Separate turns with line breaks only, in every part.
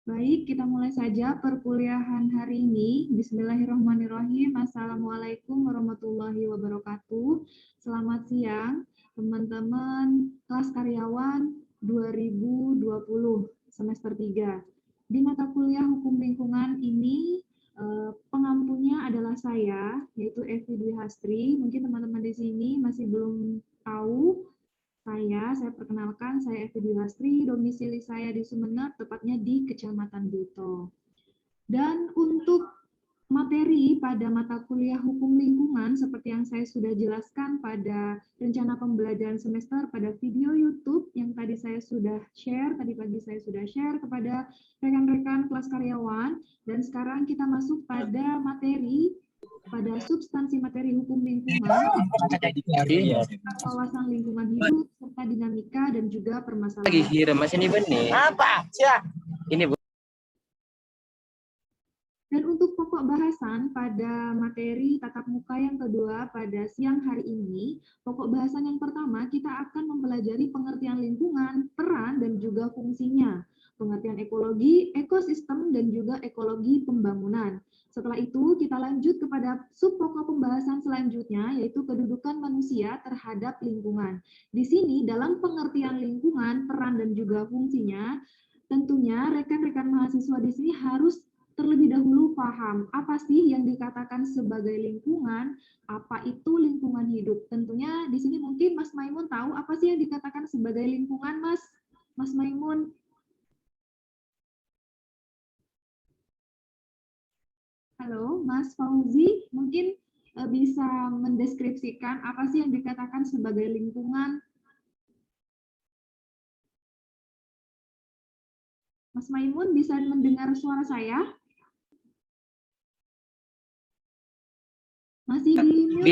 Baik, kita mulai saja perkuliahan hari ini. Bismillahirrahmanirrahim. Assalamualaikum warahmatullahi wabarakatuh. Selamat siang, teman-teman kelas karyawan 2020 semester 3. Di mata kuliah Hukum Lingkungan ini, pengampunya adalah saya, yaitu Evi Dwi Hastri. Mungkin teman-teman di sini masih belum tahu. Saya perkenalkan, saya Evi Dwi Hastri, domisili saya di Sumeneb, tepatnya di Kecamatan Buto. Dan untuk materi pada mata kuliah Hukum Lingkungan, seperti yang saya sudah jelaskan pada rencana pembelajaran semester pada video YouTube yang tadi saya sudah share, tadi pagi saya sudah share kepada rekan-rekan kelas karyawan, dan sekarang kita masuk pada materi pada substansi materi hukum lingkungan, kawasan lingkungan hidup, serta dinamika dan juga permasalahan.
Lagi kira mas ini benih. Apa? Ini
Dan untuk pokok bahasan pada materi tatap muka yang kedua pada siang hari ini, pokok bahasan yang pertama kita akan mempelajari pengertian lingkungan, peran dan juga fungsinya, pengertian ekologi, ekosistem dan juga ekologi pembangunan. Setelah itu kita lanjut kepada subpokok pembahasan selanjutnya, yaitu kedudukan manusia terhadap lingkungan. Di sini dalam pengertian lingkungan, peran dan juga fungsinya, tentunya rekan-rekan mahasiswa di sini harus terlebih dahulu paham apa sih yang dikatakan sebagai lingkungan, apa itu lingkungan hidup. Tentunya di sini mungkin Mas Maimun tahu apa sih yang dikatakan sebagai lingkungan, Mas Maimun. Halo, Mas Fauzi, mungkin bisa mendeskripsikan apa sih yang dikatakan sebagai lingkungan. Mas Maimun bisa mendengar suara saya? Masih di mute?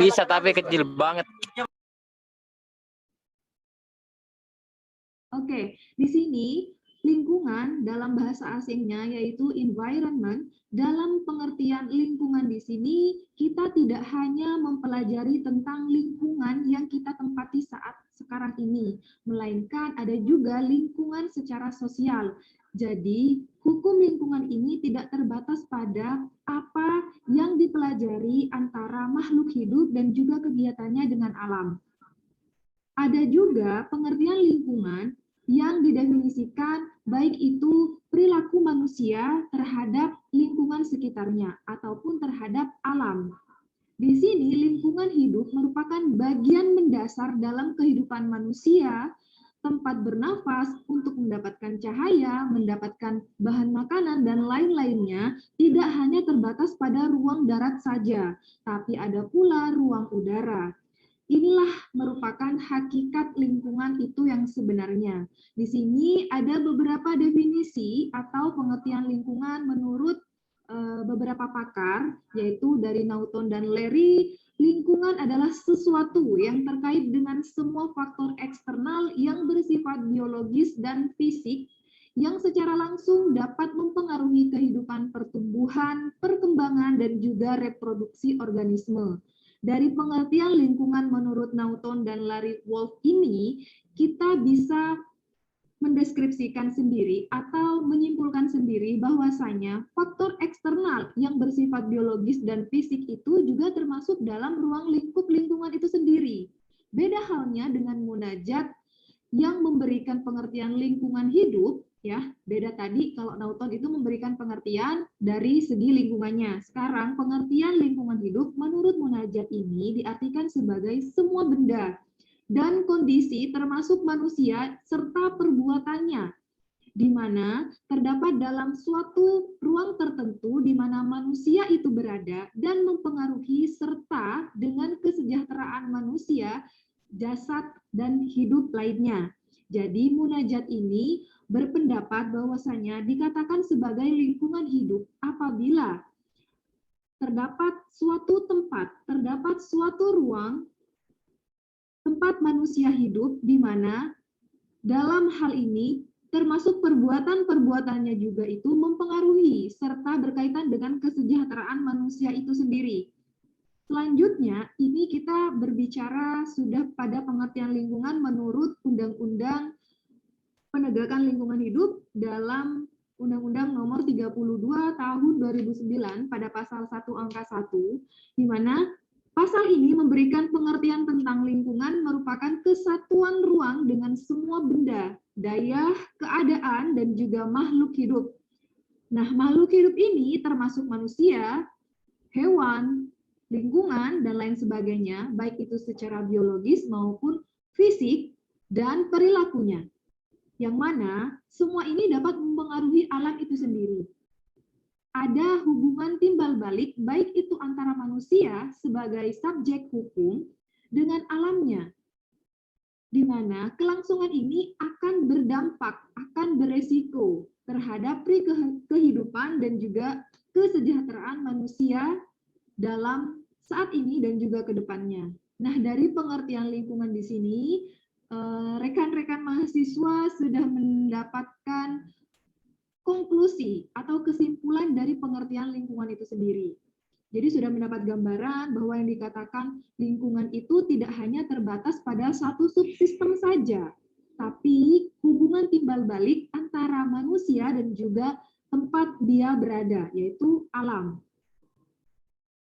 bisa tapi kecil banget.
Oke, di sini lingkungan dalam bahasa asingnya yaitu environment. Dalam pengertian lingkungan di sini kita tidak hanya mempelajari tentang lingkungan yang kita tempati saat sekarang ini, melainkan ada juga lingkungan secara sosial. Jadi, hukum lingkungan ini tidak terbatas pada apa yang dipelajari antara makhluk hidup dan juga kegiatannya dengan alam. Ada juga pengertian lingkungan yang didefinisikan baik itu perilaku manusia terhadap lingkungan sekitarnya ataupun terhadap alam. Di sini lingkungan hidup merupakan bagian mendasar dalam kehidupan manusia, tempat bernafas untuk mendapatkan cahaya, mendapatkan bahan makanan, dan lain-lainnya tidak hanya terbatas pada ruang darat saja, tapi ada pula ruang udara. Inilah merupakan hakikat lingkungan itu yang sebenarnya. Di sini ada beberapa definisi atau pengertian lingkungan menurut beberapa pakar, yaitu dari Naughton dan Larry. Lingkungan adalah sesuatu yang terkait dengan semua faktor eksternal yang bersifat biologis dan fisik yang secara langsung dapat mempengaruhi kehidupan pertumbuhan, perkembangan, dan juga reproduksi organisme. Dari pengertian lingkungan menurut Naughton dan Larry Wolff ini, kita bisa mendeskripsikan sendiri atau menyimpulkan sendiri bahwasanya faktor eksternal yang bersifat biologis dan fisik itu juga termasuk dalam ruang lingkup lingkungan itu sendiri. Beda halnya dengan munajat yang memberikan pengertian lingkungan hidup, ya, beda tadi kalau Naughton itu memberikan pengertian dari segi lingkungannya. Sekarang pengertian lingkungan hidup menurut munajat ini diartikan sebagai semua benda dan kondisi termasuk manusia serta perbuatannya, di mana terdapat dalam suatu ruang tertentu di mana manusia itu berada dan mempengaruhi serta dengan kesejahteraan manusia, jasad, dan hidup lainnya. Jadi munajat ini berpendapat bahwasanya dikatakan sebagai lingkungan hidup apabila terdapat suatu tempat, terdapat suatu ruang tempat manusia hidup di mana dalam hal ini termasuk perbuatan-perbuatannya juga itu mempengaruhi serta berkaitan dengan kesejahteraan manusia itu sendiri. Selanjutnya, ini kita berbicara sudah pada pengertian lingkungan menurut Undang-Undang penegakan lingkungan hidup dalam Undang-Undang Nomor 32 Tahun 2009 pada pasal 1 angka 1, di mana pasal ini memberikan pengertian tentang lingkungan merupakan kesatuan ruang dengan semua benda, daya, keadaan, dan juga makhluk hidup. Nah, makhluk hidup ini termasuk manusia, hewan, lingkungan, dan lain sebagainya, baik itu secara biologis maupun fisik dan perilakunya. Yang mana semua ini dapat mempengaruhi alam itu sendiri. Ada hubungan timbal balik, baik itu antara manusia sebagai subjek hukum dengan alamnya, di mana kelangsungan ini akan berdampak, akan beresiko terhadap kehidupan dan juga kesejahteraan manusia dalam saat ini dan juga ke depannya. Nah, dari pengertian lingkungan di sini, rekan-rekan mahasiswa sudah mendapatkan konklusi atau kesimpulan dari pengertian lingkungan itu sendiri. Jadi sudah mendapat gambaran bahwa yang dikatakan lingkungan itu tidak hanya terbatas pada satu subsistem saja, tapi hubungan timbal balik antara manusia dan juga tempat dia berada, yaitu alam.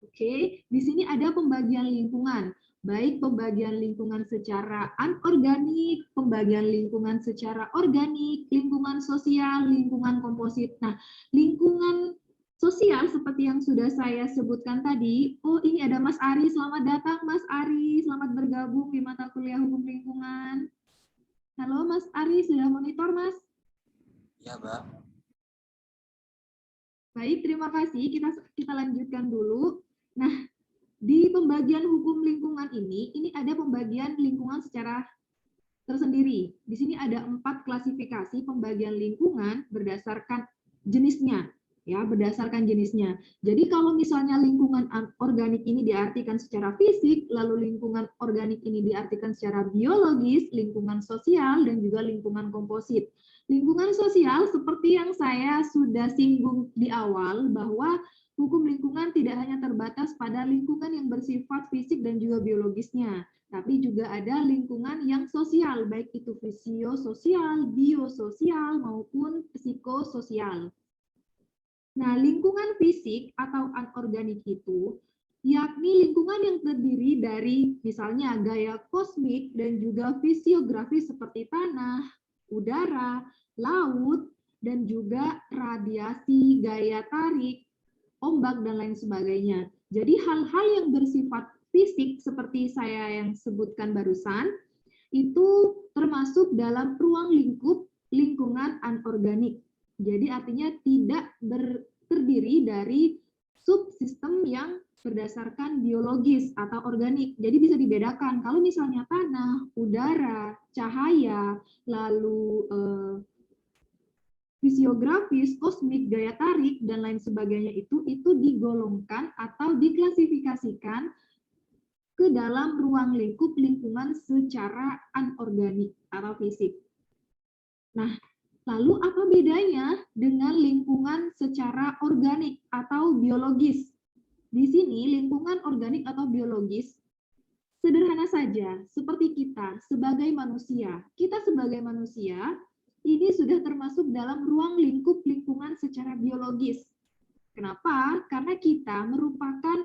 Oke, di sini ada pembagian lingkungan, baik pembagian lingkungan secara anorganik, pembagian lingkungan secara organik, lingkungan sosial, lingkungan komposit. Nah, lingkungan sosial seperti yang sudah saya sebutkan tadi, oh ini ada Mas Ari, selamat datang Mas Ari, selamat bergabung di mata kuliah hukum lingkungan. Halo Mas Ari, sudah monitor Mas?
Ya, Mbak.
Baik, terima kasih. Kita lanjutkan dulu. Nah, di pembagian hukum lingkungan ini ada pembagian lingkungan secara tersendiri. Di sini ada 4 klasifikasi pembagian lingkungan berdasarkan jenisnya, ya, berdasarkan jenisnya. Jadi kalau misalnya lingkungan organik ini diartikan secara fisik, lalu lingkungan organik ini diartikan secara biologis, lingkungan sosial, dan juga lingkungan komposit. Lingkungan sosial seperti yang saya sudah singgung di awal, bahwa hukum lingkungan tidak hanya terbatas pada lingkungan yang bersifat fisik dan juga biologisnya, tapi juga ada lingkungan yang sosial, baik itu fisiososial, biososial, maupun psikososial. Nah, lingkungan fisik atau anorganik itu, yakni lingkungan yang terdiri dari misalnya gaya kosmik dan juga fisiografis seperti tanah, udara, laut, dan juga radiasi, gaya tarik, ombak, dan lain sebagainya. Jadi hal-hal yang bersifat fisik seperti saya yang sebutkan barusan, itu termasuk dalam ruang lingkup lingkungan anorganik. Jadi artinya tidak terdiri dari subsistem yang berdasarkan biologis atau organik. Jadi bisa dibedakan kalau misalnya tanah, udara, cahaya, lalu fisiografis, kosmik, gaya tarik, dan lain sebagainya itu digolongkan atau diklasifikasikan ke dalam ruang lingkup lingkungan secara anorganik atau fisik. Nah, lalu apa bedanya dengan lingkungan secara organik atau biologis? Di sini lingkungan organik atau biologis sederhana saja, seperti kita sebagai manusia. Kita sebagai manusia ini sudah termasuk dalam ruang lingkup lingkungan secara biologis. Kenapa? Karena kita merupakan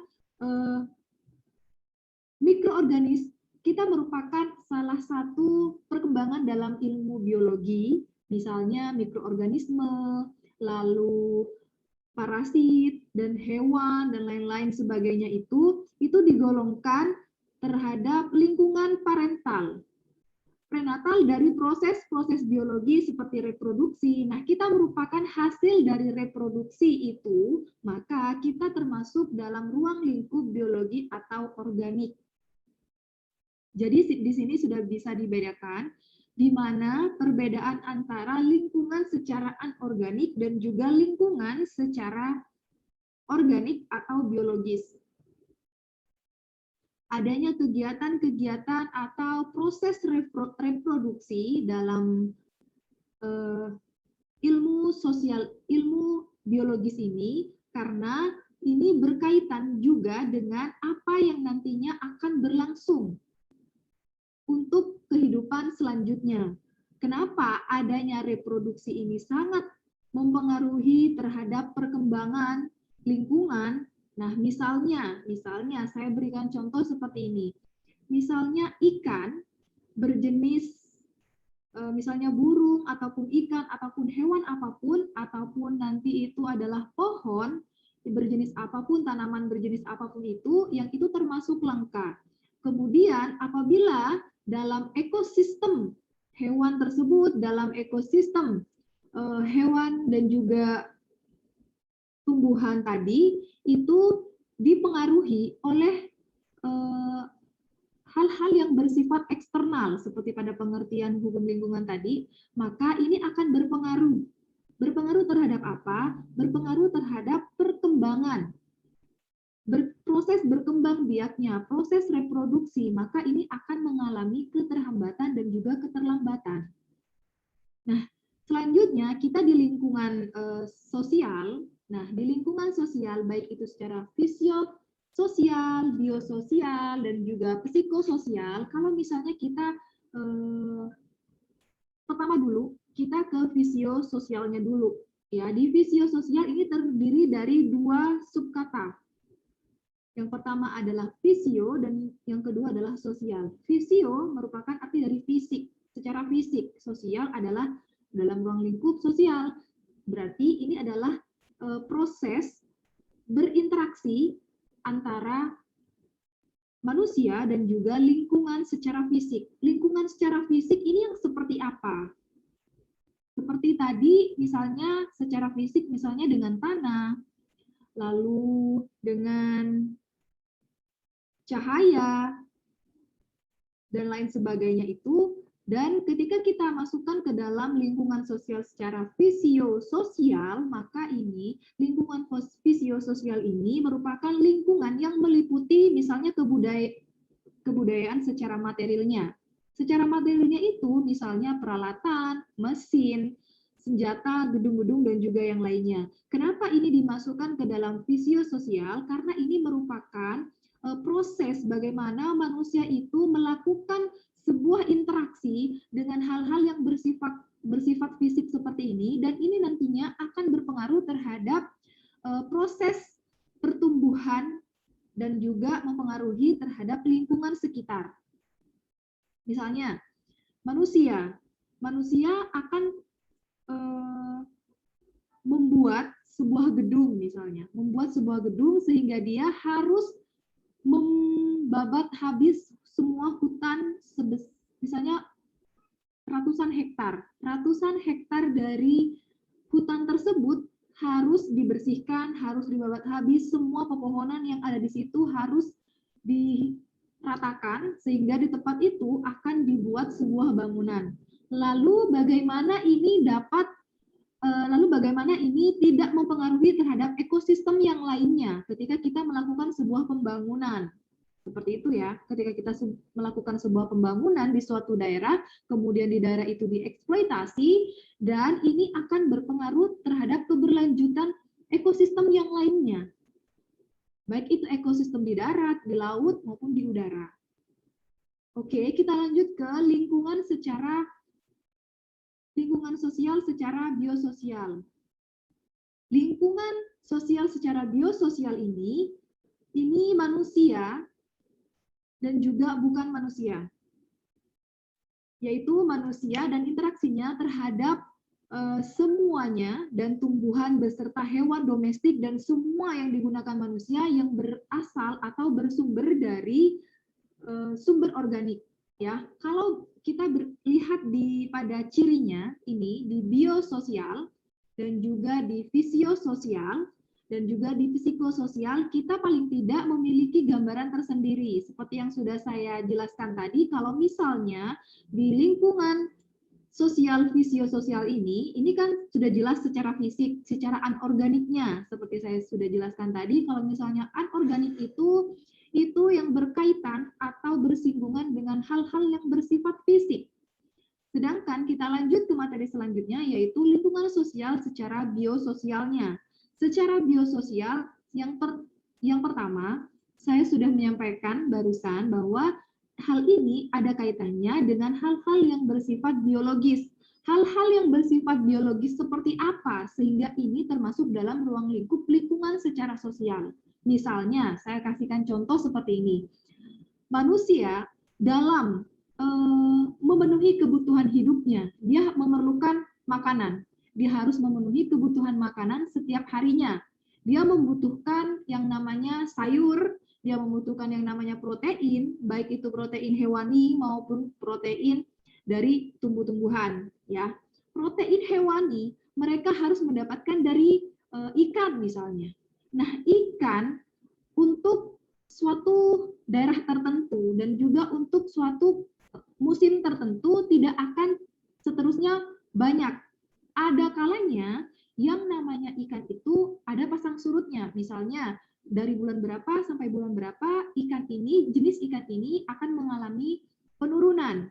mikroorganisme, kita merupakan salah satu perkembangan dalam ilmu biologi, misalnya mikroorganisme, lalu parasit, dan hewan, dan lain-lain sebagainya itu digolongkan terhadap lingkungan parental. Prenatal dari proses-proses biologi seperti reproduksi. Nah, kita merupakan hasil dari reproduksi itu, maka kita termasuk dalam ruang lingkup biologi atau organik. Jadi di sini sudah bisa dibedakan di mana perbedaan antara lingkungan secara anorganik dan juga lingkungan secara organik atau biologis. Adanya kegiatan-kegiatan atau proses reproduksi dalam ilmu sosial, ilmu biologis ini, karena ini berkaitan juga dengan apa yang nantinya akan berlangsung untuk kehidupan selanjutnya. Kenapa adanya reproduksi ini sangat mempengaruhi terhadap perkembangan lingkungan? Nah, misalnya saya berikan contoh seperti ini. Misalnya ikan berjenis misalnya burung ataupun ikan ataupun hewan apapun ataupun nanti itu adalah pohon berjenis apapun, tanaman berjenis apapun itu, yang itu termasuk langka. Kemudian apabila dalam ekosistem hewan tersebut, dalam ekosistem hewan dan juga tumbuhan tadi itu dipengaruhi oleh hal-hal yang bersifat eksternal seperti pada pengertian hukum lingkungan tadi, maka ini akan berpengaruh. Berpengaruh terhadap apa? Berpengaruh terhadap perkembangan. Proses berkembang biaknya, proses reproduksi, maka ini akan mengalami keterhambatan dan juga keterlambatan. Nah, selanjutnya kita di lingkungan sosial. Nah, di lingkungan sosial baik itu secara sosial, biososial, dan juga psikososial. Kalau misalnya kita pertama dulu kita ke fisiososialnya dulu. Ya, di fisiososial ini terdiri dari dua subkata. Yang pertama adalah fisio dan yang kedua adalah sosial. Fisio merupakan arti dari fisik, secara fisik. Sosial adalah dalam ruang lingkup sosial. Berarti ini adalah proses berinteraksi antara manusia dan juga lingkungan secara fisik. Lingkungan secara fisik ini yang seperti apa? Seperti tadi misalnya secara fisik misalnya dengan tanah, lalu dengan cahaya, dan lain sebagainya itu. Dan ketika kita masukkan ke dalam lingkungan sosial secara fisiososial, maka ini lingkungan fisiososial ini merupakan lingkungan yang meliputi misalnya kebudayaan secara materialnya. Secara materialnya itu misalnya peralatan, mesin, senjata, gedung-gedung, dan juga yang lainnya. Kenapa ini dimasukkan ke dalam fisiososial? Karena ini merupakan proses bagaimana manusia itu melakukan sebuah interaksi dengan hal-hal yang bersifat fisik seperti ini, dan ini nantinya akan berpengaruh terhadap proses pertumbuhan dan juga mempengaruhi terhadap lingkungan sekitar. Misalnya, manusia akan membuat sebuah gedung misalnya, membuat sebuah gedung sehingga dia harus membabat habis semua hutan misalnya ratusan hektar dari hutan tersebut harus dibersihkan, harus dibabat habis, semua pepohonan yang ada di situ harus diratakan sehingga di tempat itu akan dibuat sebuah bangunan. Lalu bagaimana ini tidak mempengaruhi terhadap ekosistem yang lainnya ketika kita melakukan sebuah pembangunan. Seperti itu ya, ketika kita melakukan sebuah pembangunan di suatu daerah, kemudian di daerah itu dieksploitasi, dan ini akan berpengaruh terhadap keberlanjutan ekosistem yang lainnya. Baik itu ekosistem di darat, di laut, maupun di udara. Oke, kita lanjut ke lingkungan sosial secara biososial. Lingkungan sosial secara biososial ini manusia dan juga bukan manusia, yaitu manusia dan interaksinya terhadap semuanya dan tumbuhan beserta hewan domestik dan semua yang digunakan manusia yang berasal atau bersumber dari sumber organik. Ya, kalau kita lihat pada cirinya ini di biososial dan juga di fisiososial dan juga di psikososial, kita paling tidak memiliki gambaran tersendiri. Seperti yang sudah saya jelaskan tadi, kalau misalnya di lingkungan sosial fisiososial ini kan sudah jelas secara fisik, secara anorganiknya. Seperti saya sudah jelaskan tadi, kalau misalnya anorganik itu yang berkaitan atau bersinggungan dengan hal-hal yang bersifat fisik. Sedangkan kita lanjut ke materi selanjutnya, yaitu lingkungan sosial secara biososialnya. Secara biososial, yang pertama, saya sudah menyampaikan barusan bahwa hal ini ada kaitannya dengan hal-hal yang bersifat biologis. Hal-hal yang bersifat biologis seperti apa sehingga ini termasuk dalam ruang lingkup lingkungan secara sosial. Misalnya, saya kasihkan contoh seperti ini. Manusia dalam memenuhi kebutuhan hidupnya, dia memerlukan makanan. Dia harus memenuhi kebutuhan makanan setiap harinya. Dia membutuhkan yang namanya sayur, dia membutuhkan yang namanya protein, baik itu protein hewani maupun protein dari tumbuh-tumbuhan. Ya, protein hewani mereka harus mendapatkan dari ikan misalnya. Nah, ikan untuk suatu daerah tertentu dan juga untuk suatu musim tertentu tidak akan seterusnya banyak. Ada kalanya yang namanya ikan itu ada pasang surutnya. Misalnya dari bulan berapa sampai bulan berapa jenis ikan ini akan mengalami penurunan.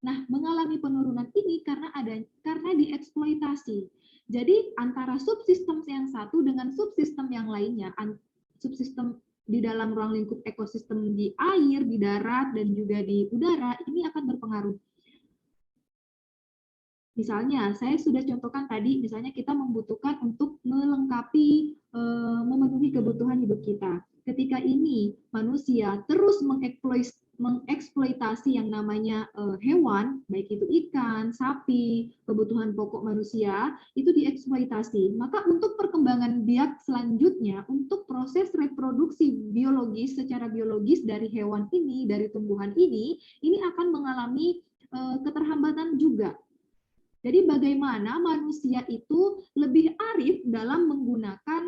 Nah, mengalami penurunan ini karena dieksploitasi. Jadi antara subsistem yang satu dengan subsistem yang lainnya, subsistem di dalam ruang lingkup ekosistem di air, di darat, dan juga di udara, ini akan berpengaruh. Misalnya, saya sudah contohkan tadi, misalnya kita membutuhkan untuk melengkapi, memenuhi kebutuhan hidup kita. Ketika ini manusia terus mengeksploitasi yang namanya hewan, baik itu ikan, sapi, kebutuhan pokok manusia, itu dieksploitasi. Maka untuk perkembangan biak selanjutnya, untuk proses reproduksi biologis, secara biologis dari hewan ini, dari tumbuhan ini akan mengalami keterhambatan juga. Jadi bagaimana manusia itu lebih arif dalam menggunakan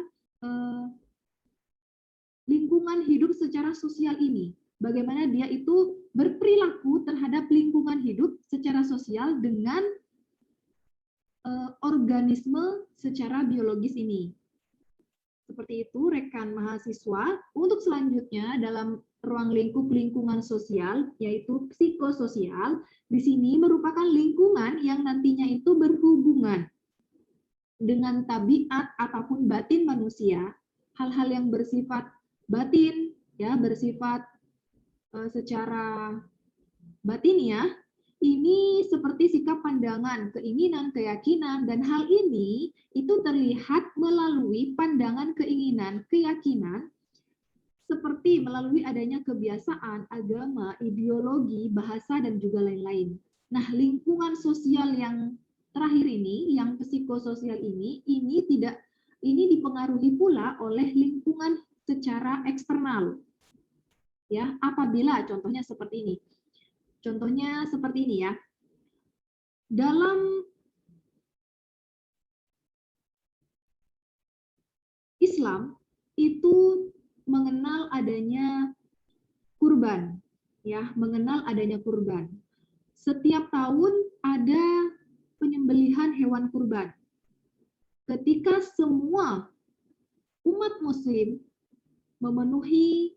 lingkungan hidup secara sosial ini. Bagaimana dia itu berperilaku terhadap lingkungan hidup secara sosial dengan organisme secara biologis ini. Seperti itu rekan mahasiswa. Untuk selanjutnya dalam ruang lingkup lingkungan sosial, yaitu psikososial, di sini merupakan lingkungan yang nantinya itu berhubungan dengan tabiat ataupun batin manusia, hal-hal yang bersifat batin, ya bersifat secara batin ya, ini seperti sikap pandangan, keinginan, keyakinan, dan hal ini itu terlihat melalui pandangan, keinginan, keyakinan, seperti melalui adanya kebiasaan, agama, ideologi, bahasa, dan juga lain-lain. Nah, lingkungan sosial yang terakhir ini, yang psikososial ini dipengaruhi pula oleh lingkungan secara eksternal. Ya, apabila contohnya seperti ini. Contohnya seperti ini ya. Dalam Islam itu mengenal adanya kurban, ya, mengenal adanya kurban. Setiap tahun ada penyembelihan hewan kurban. Ketika semua umat muslim memenuhi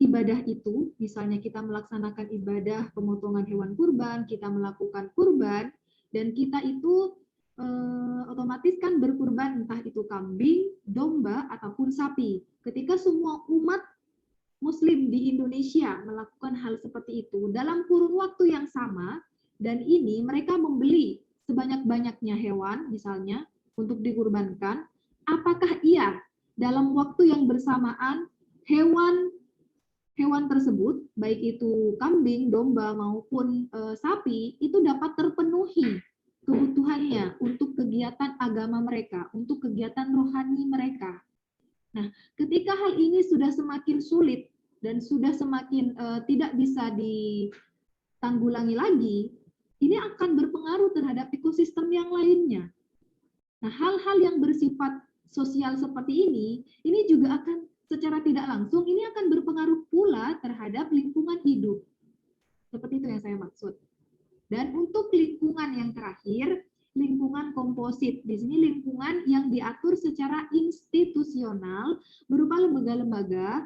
ibadah itu, misalnya kita melaksanakan ibadah pemotongan hewan kurban, kita melakukan kurban, dan kita itu otomatis kan berkurban entah itu kambing, domba, ataupun sapi. Ketika semua umat muslim di Indonesia melakukan hal seperti itu dalam kurun waktu yang sama, dan ini mereka membeli sebanyak-banyaknya hewan misalnya untuk dikurbankan, apakah iya dalam waktu yang bersamaan hewan tersebut, baik itu kambing, domba maupun sapi, itu dapat terpenuhi kebutuhannya untuk kegiatan agama mereka, untuk kegiatan rohani mereka. Nah, ketika hal ini sudah semakin sulit dan sudah semakin tidak bisa ditanggulangi lagi, ini akan berpengaruh terhadap ekosistem yang lainnya. Nah, hal-hal yang bersifat sosial seperti ini juga akan secara tidak langsung ini akan berpengaruh pula terhadap lingkungan hidup. Seperti itu yang saya maksud. Dan untuk lingkungan yang terakhir, lingkungan komposit. Di sini lingkungan yang diatur secara institusional berupa lembaga-lembaga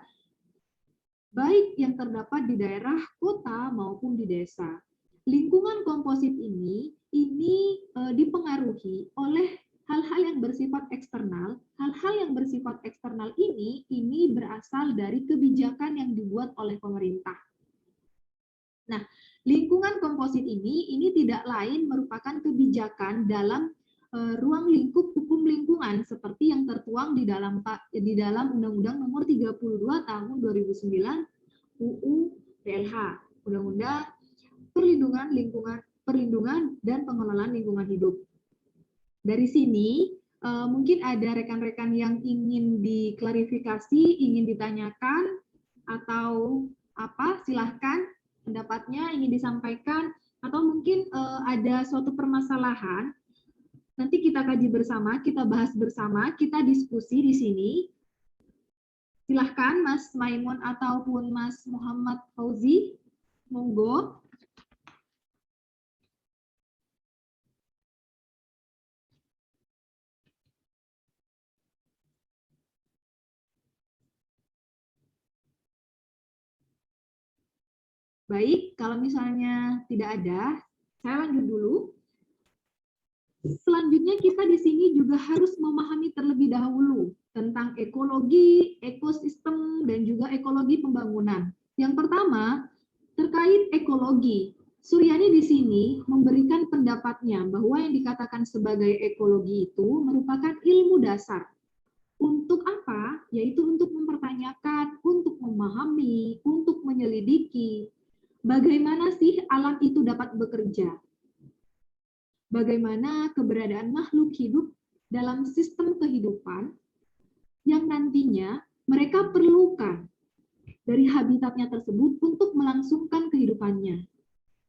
baik yang terdapat di daerah, kota maupun di desa. Lingkungan komposit ini dipengaruhi oleh hal-hal yang bersifat eksternal. Hal-hal yang bersifat eksternal ini berasal dari kebijakan yang dibuat oleh pemerintah. Nah, lingkungan komposit ini tidak lain merupakan kebijakan dalam ruang lingkup hukum lingkungan seperti yang tertuang di dalam Undang-Undang Nomor 32 Tahun 2009 UU PLH, Undang-Undang Perlindungan dan Pengelolaan Lingkungan Hidup. Dari sini mungkin ada rekan-rekan yang ingin diklarifikasi, ingin ditanyakan atau apa, silahkan pendapatnya ingin disampaikan, atau mungkin ada suatu permasalahan. Nanti kita kaji bersama, kita bahas bersama, kita diskusi di sini. Silahkan Mas Maimun ataupun Mas Muhammad Fauzi, monggo. Baik, kalau misalnya tidak ada, saya lanjut dulu. Selanjutnya kita di sini juga harus memahami terlebih dahulu tentang ekologi, ekosistem, dan juga ekologi pembangunan. Yang pertama, terkait ekologi. Suryani di sini memberikan pendapatnya bahwa yang dikatakan sebagai ekologi itu merupakan ilmu dasar. Untuk apa? Yaitu untuk mempertanyakan, untuk memahami, untuk menyelidiki, bagaimana sih alam itu dapat bekerja. Bagaimana keberadaan makhluk hidup dalam sistem kehidupan yang nantinya mereka perlukan dari habitatnya tersebut untuk melangsungkan kehidupannya.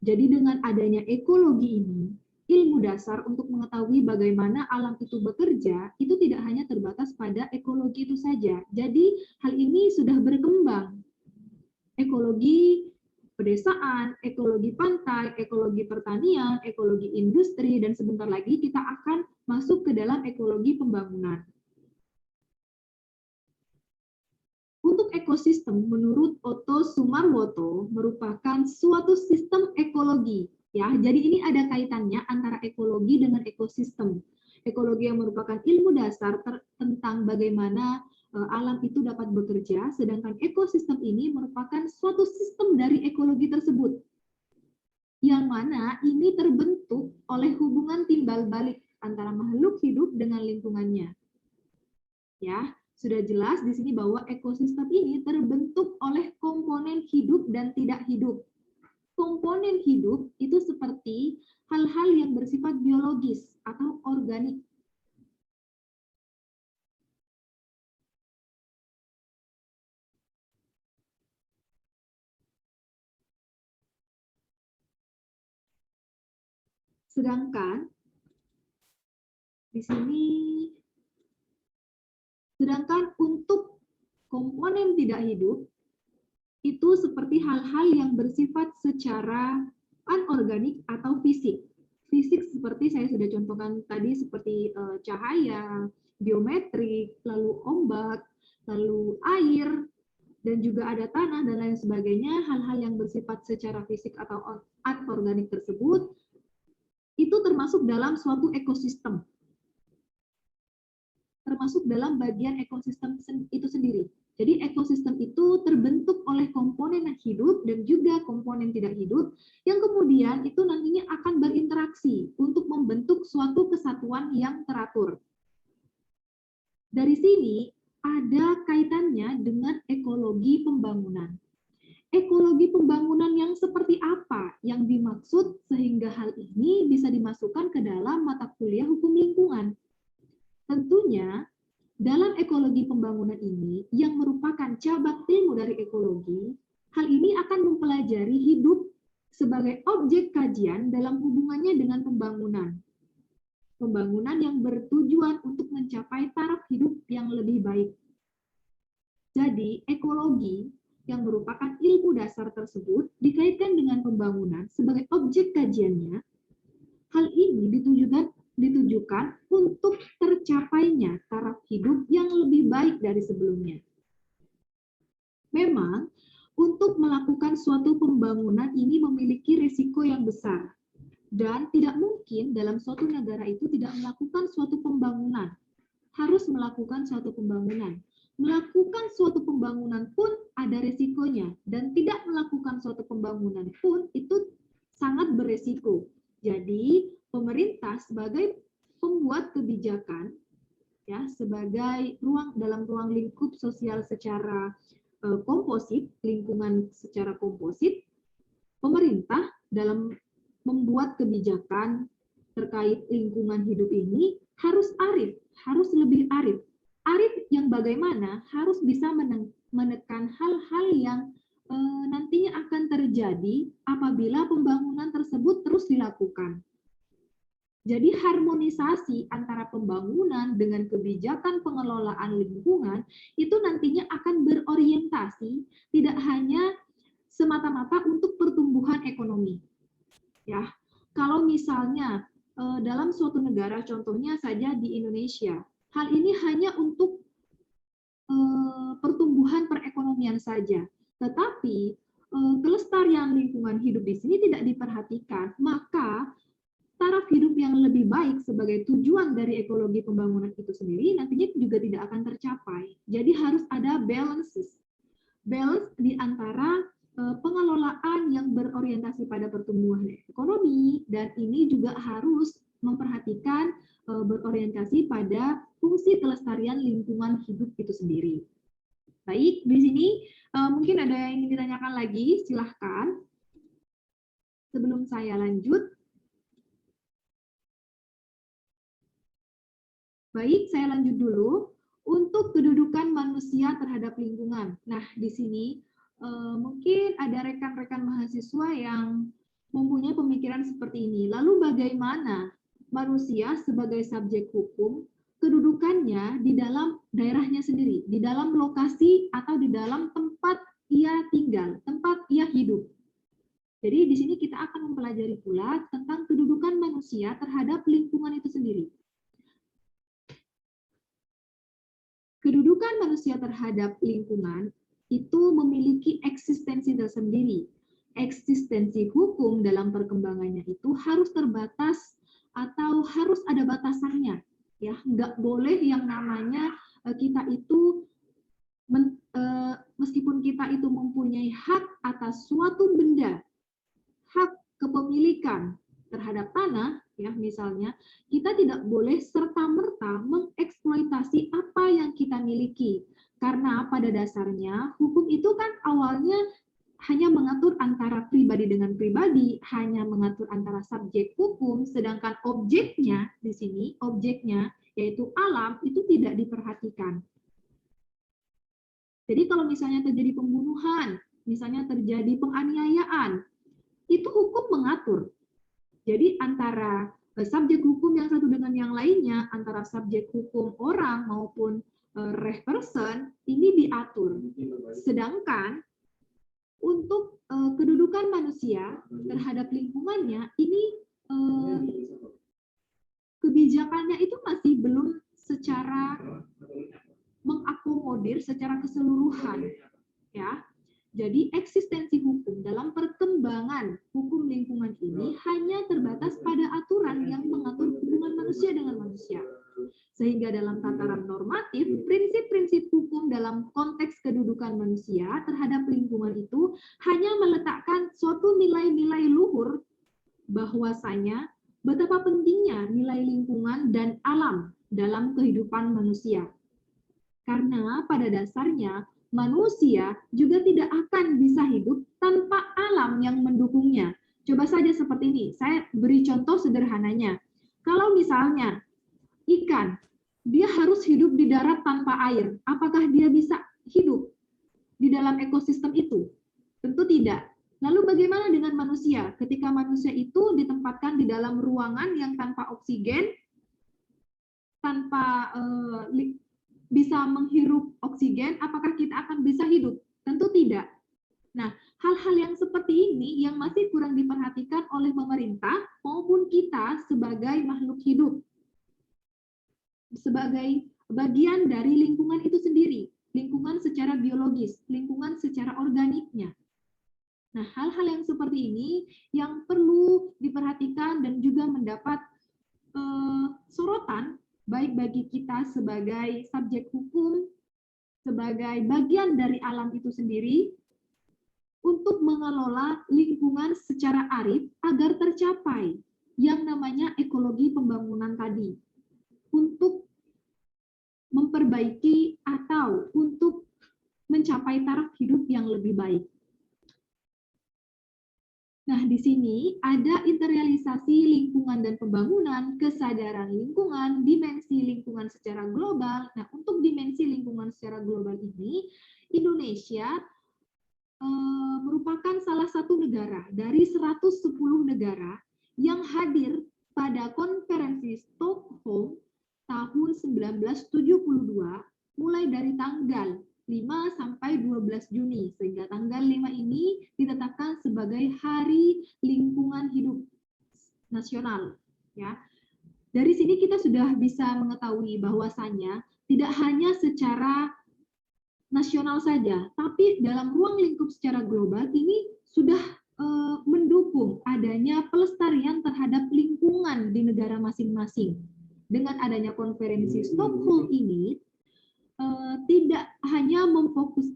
Jadi dengan adanya ekologi ini, ilmu dasar untuk mengetahui bagaimana alam itu bekerja, itu tidak hanya terbatas pada ekologi itu saja. Jadi hal ini sudah berkembang. Ekologi pedesaan, ekologi pantai, ekologi pertanian, ekologi industri, dan sebentar lagi kita akan masuk ke dalam ekologi pembangunan. Untuk ekosistem, menurut Otto Sumarwoto, merupakan suatu sistem ekologi. Ya, jadi ini ada kaitannya antara ekologi dengan ekosistem. Ekologi yang merupakan ilmu dasar tentang bagaimana alam itu dapat bekerja, sedangkan ekosistem ini merupakan suatu sistem dari ekologi tersebut, yang mana ini terbentuk oleh hubungan timbal balik antara makhluk hidup dengan lingkungannya. Ya, sudah jelas di sini bahwa ekosistem ini terbentuk oleh komponen hidup dan tidak hidup. Komponen hidup itu seperti hal-hal yang bersifat biologis atau organik. Sedangkan untuk komponen tidak hidup itu seperti hal-hal yang bersifat secara anorganik atau fisik. Fisik seperti saya sudah contohkan tadi, seperti cahaya, biometrik, lalu ombak, lalu air, dan juga ada tanah dan lain sebagainya. Hal-hal yang bersifat secara fisik atau anorganik tersebut itu termasuk dalam suatu ekosistem, termasuk dalam bagian ekosistem itu sendiri. Jadi ekosistem itu terbentuk oleh komponen hidup dan juga komponen tidak hidup yang kemudian itu nantinya akan berinteraksi untuk membentuk suatu kesatuan yang teratur. Dari sini ada kaitannya dengan ekologi pembangunan. Ekologi pembangunan yang seperti apa yang dimaksud sehingga hal ini bisa dimasukkan ke dalam mata kuliah hukum lingkungan? Tentunya dalam ekologi pembangunan ini yang merupakan cabang ilmu dari ekologi, hal ini akan mempelajari hidup sebagai objek kajian dalam hubungannya dengan pembangunan. Pembangunan yang bertujuan untuk mencapai taraf hidup yang lebih baik. Jadi, ekologi yang merupakan ilmu dasar tersebut dikaitkan dengan pembangunan sebagai objek kajiannya. Hal ini ditujukan untuk tercapainya taraf hidup yang lebih baik dari sebelumnya. Memang, untuk melakukan suatu pembangunan ini memiliki risiko yang besar. Dan tidak mungkin dalam suatu negara itu tidak melakukan suatu pembangunan. Harus melakukan suatu pembangunan. Melakukan suatu pembangunan pun ada resikonya. Dan tidak melakukan suatu pembangunan pun itu sangat beresiko. Jadi, pemerintah sebagai pembuat kebijakan, ya, sebagai dalam ruang lingkup sosial secara komposit, lingkungan secara komposit, pemerintah dalam membuat kebijakan terkait lingkungan hidup ini harus arif, harus lebih arif. Arif yang bagaimana harus bisa menekan hal-hal yang nantinya akan terjadi apabila pembangunan tersebut terus dilakukan. Jadi harmonisasi antara pembangunan dengan kebijakan pengelolaan lingkungan itu nantinya akan berorientasi tidak hanya semata-mata untuk pertumbuhan ekonomi. Ya, kalau misalnya dalam suatu negara, contohnya saja di Indonesia, hal ini hanya untuk pertumbuhan perekonomian saja, tetapi kelestarian lingkungan hidup di sini tidak diperhatikan, maka taraf hidup yang lebih baik sebagai tujuan dari ekologi pembangunan itu sendiri nantinya juga tidak akan tercapai. Jadi harus ada balance di antara pengelolaan yang berorientasi pada pertumbuhan ekonomi, dan ini juga harus memperhatikan berorientasi pada fungsi kelestarian lingkungan hidup itu sendiri. Baik, di sini mungkin ada yang ingin ditanyakan lagi, silahkan. Sebelum saya lanjut. Baik, saya lanjut dulu. Untuk kedudukan manusia terhadap lingkungan. Nah, di sini mungkin ada rekan-rekan mahasiswa yang mempunyai pemikiran seperti ini. Lalu bagaimana manusia sebagai subjek hukum kedudukannya di dalam daerahnya sendiri, di dalam lokasi atau di dalam tempat ia tinggal, tempat ia hidup. Jadi di sini kita akan mempelajari pula tentang kedudukan manusia terhadap lingkungan itu sendiri. Kedudukan manusia terhadap lingkungan itu memiliki eksistensi tersendiri. Eksistensi hukum dalam perkembangannya itu harus terbatas atau harus ada batasannya. Ya, nggak boleh yang namanya kita itu meskipun kita itu mempunyai hak atas suatu benda, hak kepemilikan terhadap tanah, ya misalnya, kita tidak boleh serta-merta mengeksploitasi apa yang kita miliki. Karena pada dasarnya hukum itu kan awalnya hanya mengatur antara pribadi dengan pribadi, hanya mengatur antara subjek hukum, sedangkan objeknya di sini, objeknya yaitu alam itu tidak diperhatikan. Jadi kalau misalnya terjadi pembunuhan, misalnya terjadi penganiayaan, itu hukum mengatur. Jadi antara subjek hukum yang satu dengan yang lainnya, antara subjek hukum orang maupun reh person, ini diatur. Sedangkan untuk kedudukan manusia terhadap lingkungannya, ini kebijakannya itu masih belum secara mengakomodir secara keseluruhan. Ya. Jadi eksistensi hukum dalam perkembangan hukum lingkungan ini hanya terbatas pada aturan yang mengatur hubungan manusia dengan manusia. Sehingga dalam tataran normatif, prinsip-prinsip hukum dalam konteks kedudukan manusia terhadap lingkungan itu hanya meletakkan suatu nilai-nilai luhur bahwasanya betapa pentingnya nilai lingkungan dan alam dalam kehidupan manusia. Karena pada dasarnya manusia juga tidak akan bisa hidup tanpa alam yang mendukungnya. Coba saja seperti ini, saya beri contoh sederhananya. Kalau misalnya ikan, dia harus hidup di darat tanpa air. Apakah dia bisa hidup di dalam ekosistem itu? Tentu tidak. Lalu bagaimana dengan manusia? Ketika manusia itu ditempatkan di dalam ruangan yang tanpa oksigen, tanpa bisa menghirup oksigen, apakah kita akan bisa hidup? Tentu tidak. Nah, hal-hal yang seperti ini yang masih kurang diperhatikan oleh pemerintah maupun kita sebagai makhluk hidup. Sebagai bagian dari lingkungan itu sendiri. Lingkungan secara biologis, lingkungan secara organiknya. Nah, hal-hal yang seperti ini yang perlu diperhatikan dan juga mendapat sorotan baik bagi kita sebagai subjek hukum, sebagai bagian dari alam itu sendiri, untuk mengelola lingkungan secara arif agar tercapai yang namanya ekologi pembangunan tadi, untuk memperbaiki atau untuk mencapai taraf hidup yang lebih baik. Nah, di sini ada internalisasi lingkungan dan pembangunan, kesadaran lingkungan, dimensi lingkungan secara global. Nah, untuk dimensi lingkungan secara global ini, Indonesia merupakan salah satu negara dari 110 negara yang hadir pada konferensi Stockholm tahun 1972 mulai dari tanggal 5 sampai 12 Juni, sehingga tanggal 5 ini ditetapkan sebagai Hari Lingkungan Hidup Nasional. Ya. Dari sini kita sudah bisa mengetahui bahwasannya tidak hanya secara nasional saja, tapi dalam ruang lingkup secara global ini sudah mendukung adanya pelestarian terhadap lingkungan di negara masing-masing. Dengan adanya konferensi Stockholm ini, tidak hanya memfokus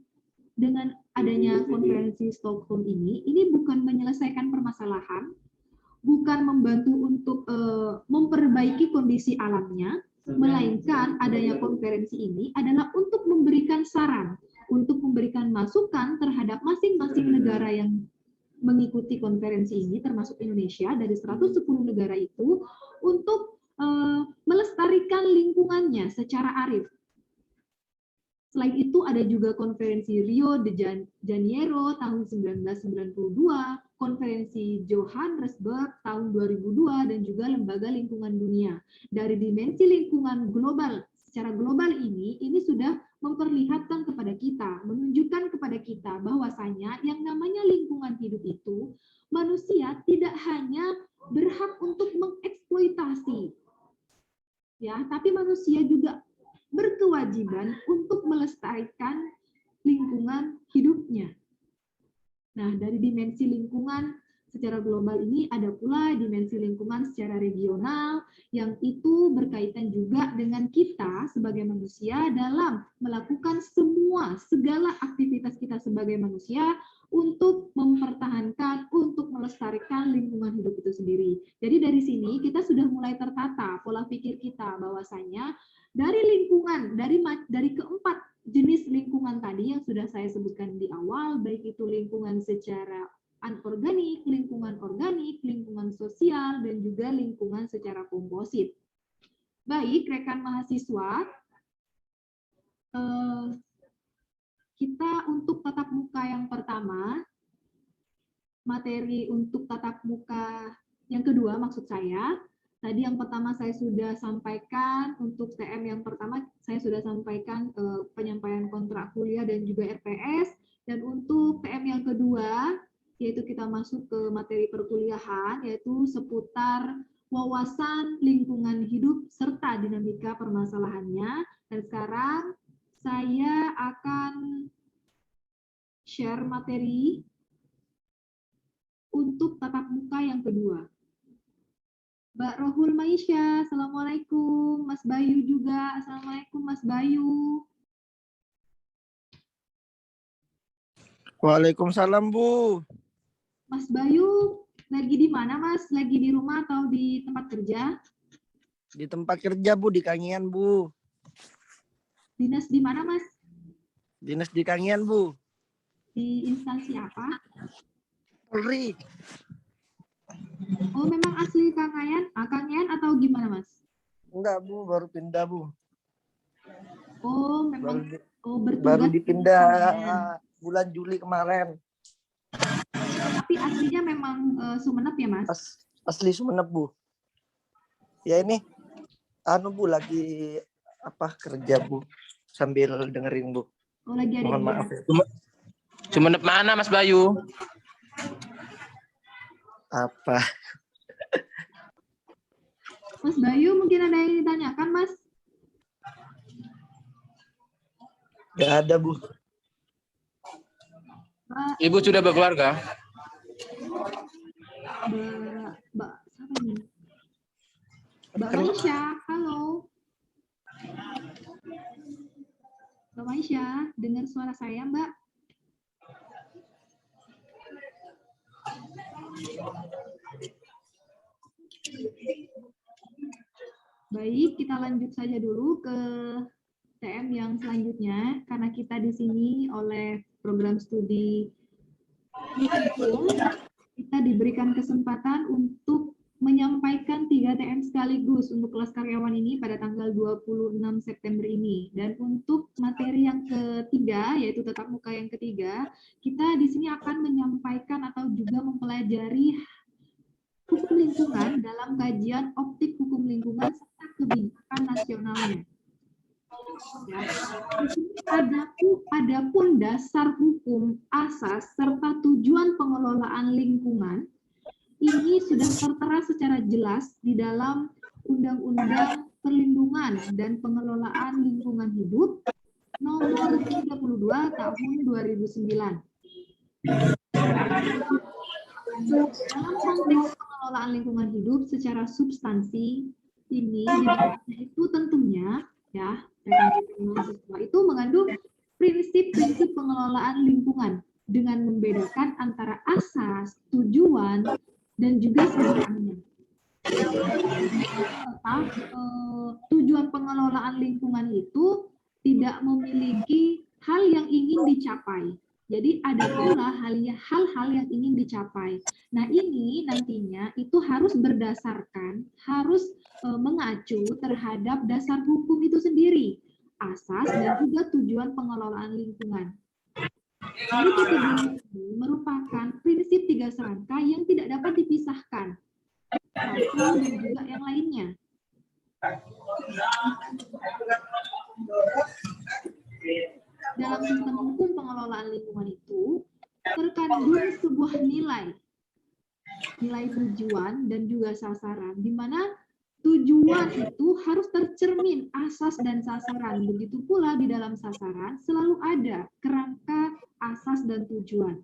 dengan adanya konferensi Stockholm ini bukan menyelesaikan permasalahan, bukan membantu untuk memperbaiki kondisi alamnya, melainkan adanya konferensi ini adalah untuk memberikan saran, untuk memberikan masukan terhadap masing-masing negara yang mengikuti konferensi ini, termasuk Indonesia dari 110 negara itu, untuk melestarikan lingkungannya secara arif. Selain itu ada juga konferensi Rio de Janeiro tahun 1992, konferensi Johannesburg tahun 2002, dan juga Lembaga Lingkungan Dunia. Dari dimensi lingkungan global, secara global ini sudah memperlihatkan kepada kita, menunjukkan kepada kita bahwasanya yang namanya lingkungan hidup itu, manusia tidak hanya berhak untuk mengeksploitasi, ya, tapi manusia juga berkewajiban untuk melestarikan lingkungan hidupnya. Nah, dari dimensi lingkungan secara global ini ada pula dimensi lingkungan secara regional yang itu berkaitan juga dengan kita sebagai manusia dalam melakukan segala aktivitas kita sebagai manusia untuk mempertahankan, untuk melestarikan lingkungan hidup itu sendiri. Jadi dari sini kita sudah mulai tertata pola pikir kita bahwasanya dari lingkungan, dari keempat jenis lingkungan tadi yang sudah saya sebutkan di awal, baik itu lingkungan secara anorganik, lingkungan organik, lingkungan sosial, dan juga lingkungan secara komposit. Baik, rekan mahasiswa, kita untuk tatap muka yang pertama, materi untuk tatap muka yang kedua maksud saya, tadi yang pertama saya sudah sampaikan, untuk TM yang pertama saya sudah sampaikan penyampaian kontrak kuliah dan juga RPS, dan untuk TM yang kedua, yaitu kita masuk ke materi perkuliahan, yaitu seputar wawasan lingkungan hidup serta dinamika permasalahannya. Dan sekarang saya akan share materi untuk tatap muka yang kedua. Mbak Rohul Maisha, Assalamualaikum. Mas Bayu juga, Assalamualaikum Mas Bayu.
Waalaikumsalam, Bu.
Mas Bayu, lagi di mana Mas? Lagi di rumah atau di tempat kerja?
Di tempat kerja, Bu, di Kangian, Bu.
Dinas di mana Mas?
Dinas di Kangian, Bu.
Di instansi apa?
Polri.
Oh, memang asli Kangian atau gimana Mas?
Enggak, Bu, baru pindah, Bu.
Oh, memang bertugas.
Baru dipindah bulan Juli kemarin.
Tapi aslinya memang Sumeneb ya, Mas?
Asli Sumeneb, Bu. Ya ini Bu lagi kerja, Bu, sambil dengerin, Bu.
Oh, lagi ada.
Mohon maaf ya.
Sumeneb mana Mas Bayu?
Apa?
Mas Bayu mungkin ada yang ditanyakan, Mas?
Gak ada, Bu.
Ibu sudah berkeluarga?
Mbak siapa ini? Mbak Maisha, halo. Mbak Maisha, dengar suara saya, Mbak? Baik, kita lanjut saja dulu ke TM yang selanjutnya, karena kita di sini oleh program studi kita diberikan kesempatan untuk menyampaikan 3 TM sekaligus untuk kelas karyawan ini pada tanggal 26 September ini. Dan untuk materi yang ketiga, yaitu tatap muka yang ketiga, kita di sini akan menyampaikan atau juga mempelajari hukum lingkungan dalam kajian optik hukum lingkungan serta kebijakan nasionalnya. Ya. Adapun dasar hukum, asas, serta tujuan pengelolaan lingkungan, ini sudah tertera secara jelas di dalam Undang-Undang Perlindungan dan Pengelolaan Lingkungan Hidup nomor 32 tahun 2009. Dalam konteks pengelolaan lingkungan hidup secara substansi ini itu tentunya ya mahasiswa itu mengandung prinsip-prinsip pengelolaan lingkungan dengan membedakan antara asas, tujuan, dan juga sebenarnya. Tujuan pengelolaan lingkungan itu tidak memiliki hal yang ingin dicapai. Jadi ada pula hal-hal yang ingin dicapai. Nah ini nantinya itu harus berdasarkan, harus mengacu terhadap dasar hukum itu sendiri, asas dan juga tujuan pengelolaan lingkungan. Lalu ketiga ini merupakan prinsip 3 serangka yang tidak dapat dipisahkan, satu dan juga yang lainnya. Dalam sistem hukum pengelolaan lingkungan itu terkandung sebuah nilai tujuan dan juga sasaran, di mana tujuan itu harus tercermin asas dan sasaran. Begitu pula di dalam sasaran selalu ada kerangka asas dan tujuan.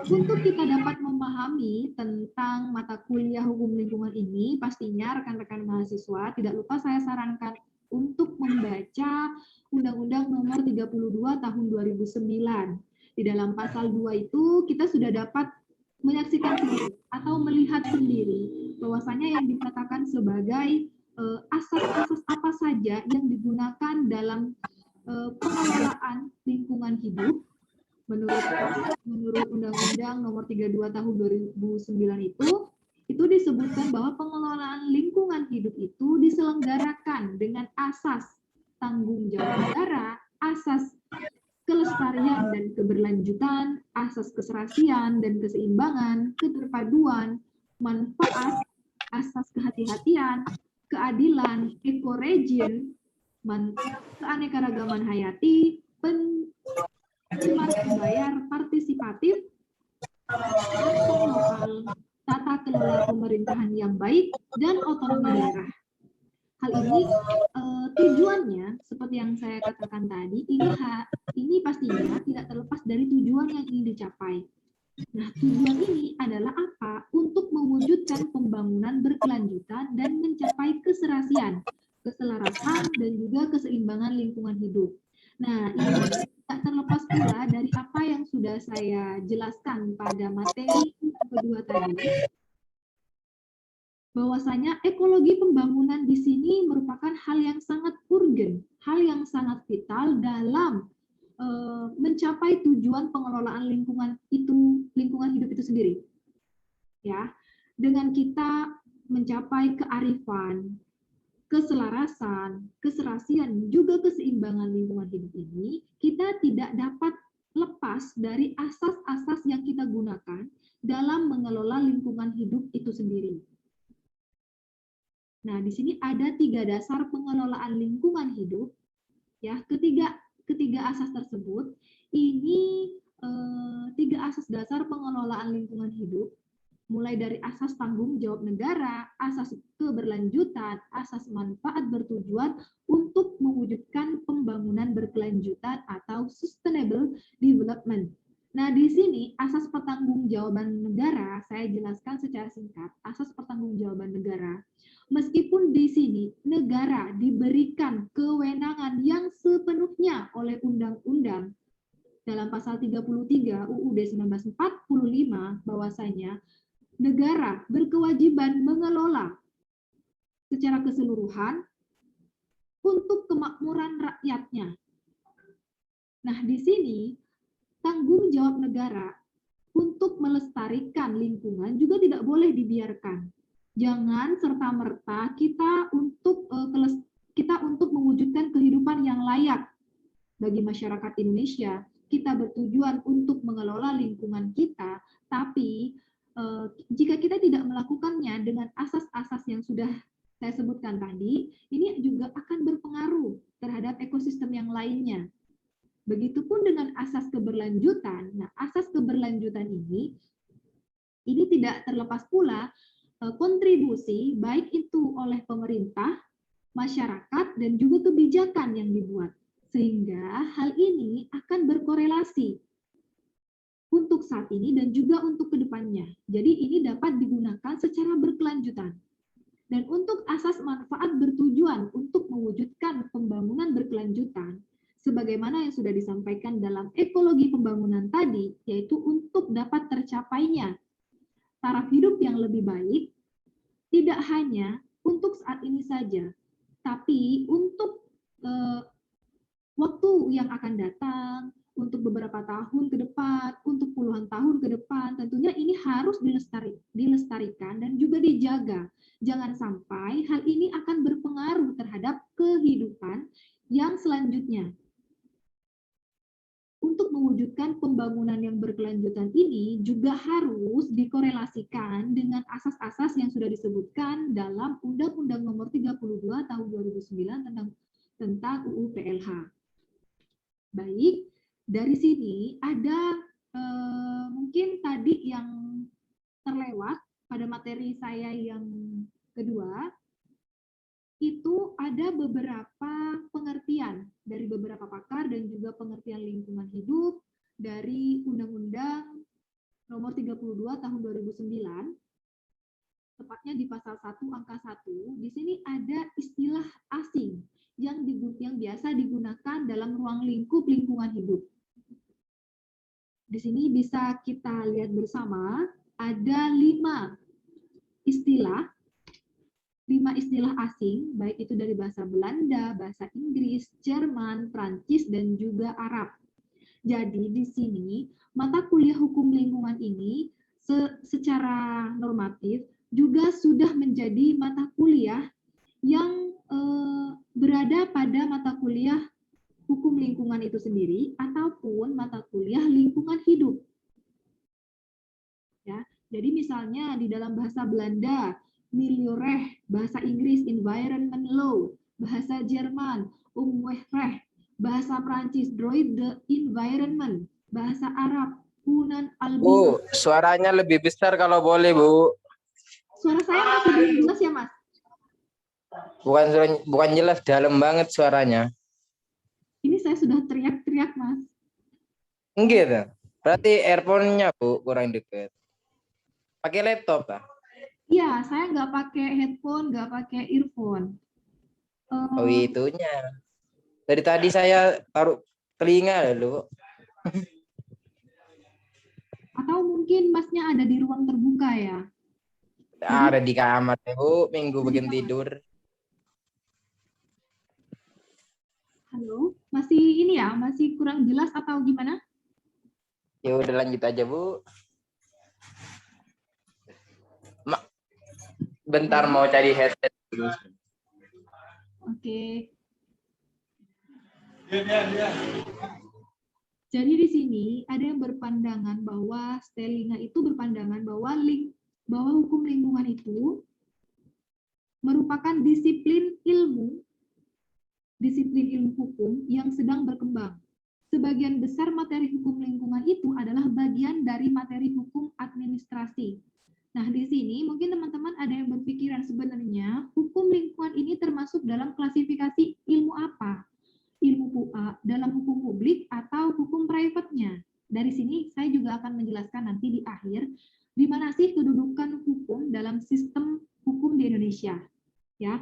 Untuk kita dapat memahami tentang mata kuliah hukum lingkungan ini, pastinya rekan-rekan mahasiswa tidak lupa saya sarankan untuk membaca Undang-Undang Nomor 32 Tahun 2009. Di dalam pasal 2 itu kita sudah dapat menyaksikan sendiri atau melihat sendiri bahwasanya yang dikatakan sebagai asas-asas apa saja yang digunakan dalam pengelolaan lingkungan hidup menurut Undang-Undang Nomor 32 Tahun 2009 itu disebutkan bahwa pengelolaan lingkungan hidup itu diselenggarakan dengan asas tanggung jawab negara, asas kelestarian dan keberlanjutan, asas keserasian dan keseimbangan, keterpaduan, manfaat, asas kehati-hatian, keadilan, ekoregien, keanekaragaman hayati, penerimaan bayar partisipatif, lokal, tata kelola pemerintahan yang baik, dan otonomi daerah. Hal ini tujuannya, seperti yang saya katakan tadi, ini pastinya tidak terlepas dari tujuan yang ingin dicapai. Nah, tujuan ini adalah apa? Untuk mewujudkan pembangunan berkelanjutan dan mencapai keserasian, keselarasan, dan juga keseimbangan lingkungan hidup. Nah, ini tak terlepas pula dari apa yang sudah saya jelaskan pada materi kedua tadi, bahwasanya ekologi pembangunan di sini merupakan hal yang sangat urgen, hal yang sangat vital dalam mencapai tujuan pengelolaan lingkungan hidup itu sendiri. Ya, dengan kita mencapai kearifan, keselarasan, keserasian, juga keseimbangan lingkungan hidup ini, kita tidak dapat lepas dari asas-asas yang kita gunakan dalam mengelola lingkungan hidup itu sendiri. Nah, di sini ada 3 dasar pengelolaan lingkungan hidup. Ya, ketiga asas tersebut ini 3 asas dasar pengelolaan lingkungan hidup, mulai dari asas tanggung jawab negara, asas keberlanjutan, asas manfaat bertujuan untuk mewujudkan pembangunan berkelanjutan atau sustainable development. Nah, di sini asas pertanggungjawaban negara, saya jelaskan secara singkat, asas pertanggungjawaban negara. Meskipun di sini negara diberikan kewenangan yang sepenuhnya oleh undang-undang dalam pasal 33 UUD 1945 bahwasanya negara berkewajiban mengelola secara keseluruhan untuk kemakmuran rakyatnya. Nah, di sini tanggung jawab negara untuk melestarikan lingkungan juga tidak boleh dibiarkan. Jangan serta-merta kita untuk mewujudkan kehidupan yang layak bagi masyarakat Indonesia. Kita bertujuan untuk mengelola lingkungan kita, tapi jika kita tidak melakukannya dengan asas-asas yang sudah saya sebutkan tadi, ini juga akan berpengaruh terhadap ekosistem yang lainnya. Begitupun dengan asas keberlanjutan. Nah, asas keberlanjutan ini tidak terlepas pula kontribusi baik itu oleh pemerintah, masyarakat, dan juga kebijakan yang dibuat. Sehingga hal ini akan berkorelasi untuk saat ini dan juga untuk kedepannya. Jadi ini dapat digunakan secara berkelanjutan. Dan untuk asas manfaat bertujuan untuk mewujudkan pembangunan berkelanjutan, sebagaimana yang sudah disampaikan dalam ekologi pembangunan tadi, yaitu untuk dapat tercapainya taraf hidup yang lebih baik, tidak hanya untuk saat ini saja, tapi untuk waktu yang akan datang, untuk beberapa tahun ke depan, untuk puluhan tahun ke depan, tentunya ini harus dilestarikan dan juga dijaga. Jangan sampai hal ini akan berpengaruh terhadap kehidupan yang selanjutnya. Untuk mewujudkan pembangunan yang berkelanjutan ini juga harus dikorelasikan dengan asas-asas yang sudah disebutkan dalam Undang-Undang Nomor 32 Tahun 2009 tentang UU PLH. Baik, dari sini ada mungkin tadi yang terlewat pada materi saya yang kedua, itu ada beberapa pengertian dari beberapa pakar dan juga pengertian lingkungan hidup dari Undang-Undang Nomor 32 Tahun 2009, tepatnya di pasal 1 angka 1. Di sini ada istilah asing yang biasa digunakan dalam ruang lingkup lingkungan hidup. Di sini bisa kita lihat bersama ada 5 istilah asing, baik itu dari bahasa Belanda, bahasa Inggris, Jerman, Prancis, dan juga Arab. Jadi di sini mata kuliah hukum lingkungan ini secara normatif juga sudah menjadi mata kuliah yang berada pada mata kuliah hukum lingkungan itu sendiri ataupun mata kuliah lingkungan hidup. Ya, jadi misalnya di dalam bahasa Belanda Milieurecht, bahasa Inggris Environment Law, bahasa Jerman Umweltrecht, bahasa Prancis Droit de Environnement, bahasa Arab Hunan Albina.
Bu, suaranya lebih besar kalau boleh, Bu.
Suara saya masih belum jelas ya, Mas?
Bukan jelas, dalam banget suaranya.
Ini saya sudah teriak-teriak, Mas.
Gitu. Berarti earphone-nya, Bu, kurang dekat. Pakai laptop, Pak?
Iya, saya nggak pakai headphone, nggak pakai earphone.
Oh, itunya. Dari tadi saya taruh telinga dulu.
Atau mungkin Masnya ada di ruang terbuka ya?
Ada di kamar, Bu. Minggu bikin tidur.
Halo, masih ini ya? Masih kurang jelas atau gimana?
Ya udah lanjut aja, Bu. Bentar mau cari headset dulu.
Oke. Jadi di sini ada yang berpandangan bahwa Stellinga itu berpandangan bahwa hukum lingkungan itu merupakan disiplin ilmu hukum yang sedang berkembang. Sebagian besar materi hukum lingkungan itu adalah bagian dari materi hukum administrasi. Nah, di sini mungkin teman-teman ada yang berpikiran sebenarnya hukum lingkungan ini termasuk dalam klasifikasi ilmu apa? Ilmu dalam hukum publik atau hukum private-nya? Dari sini saya Indonesia. Ya,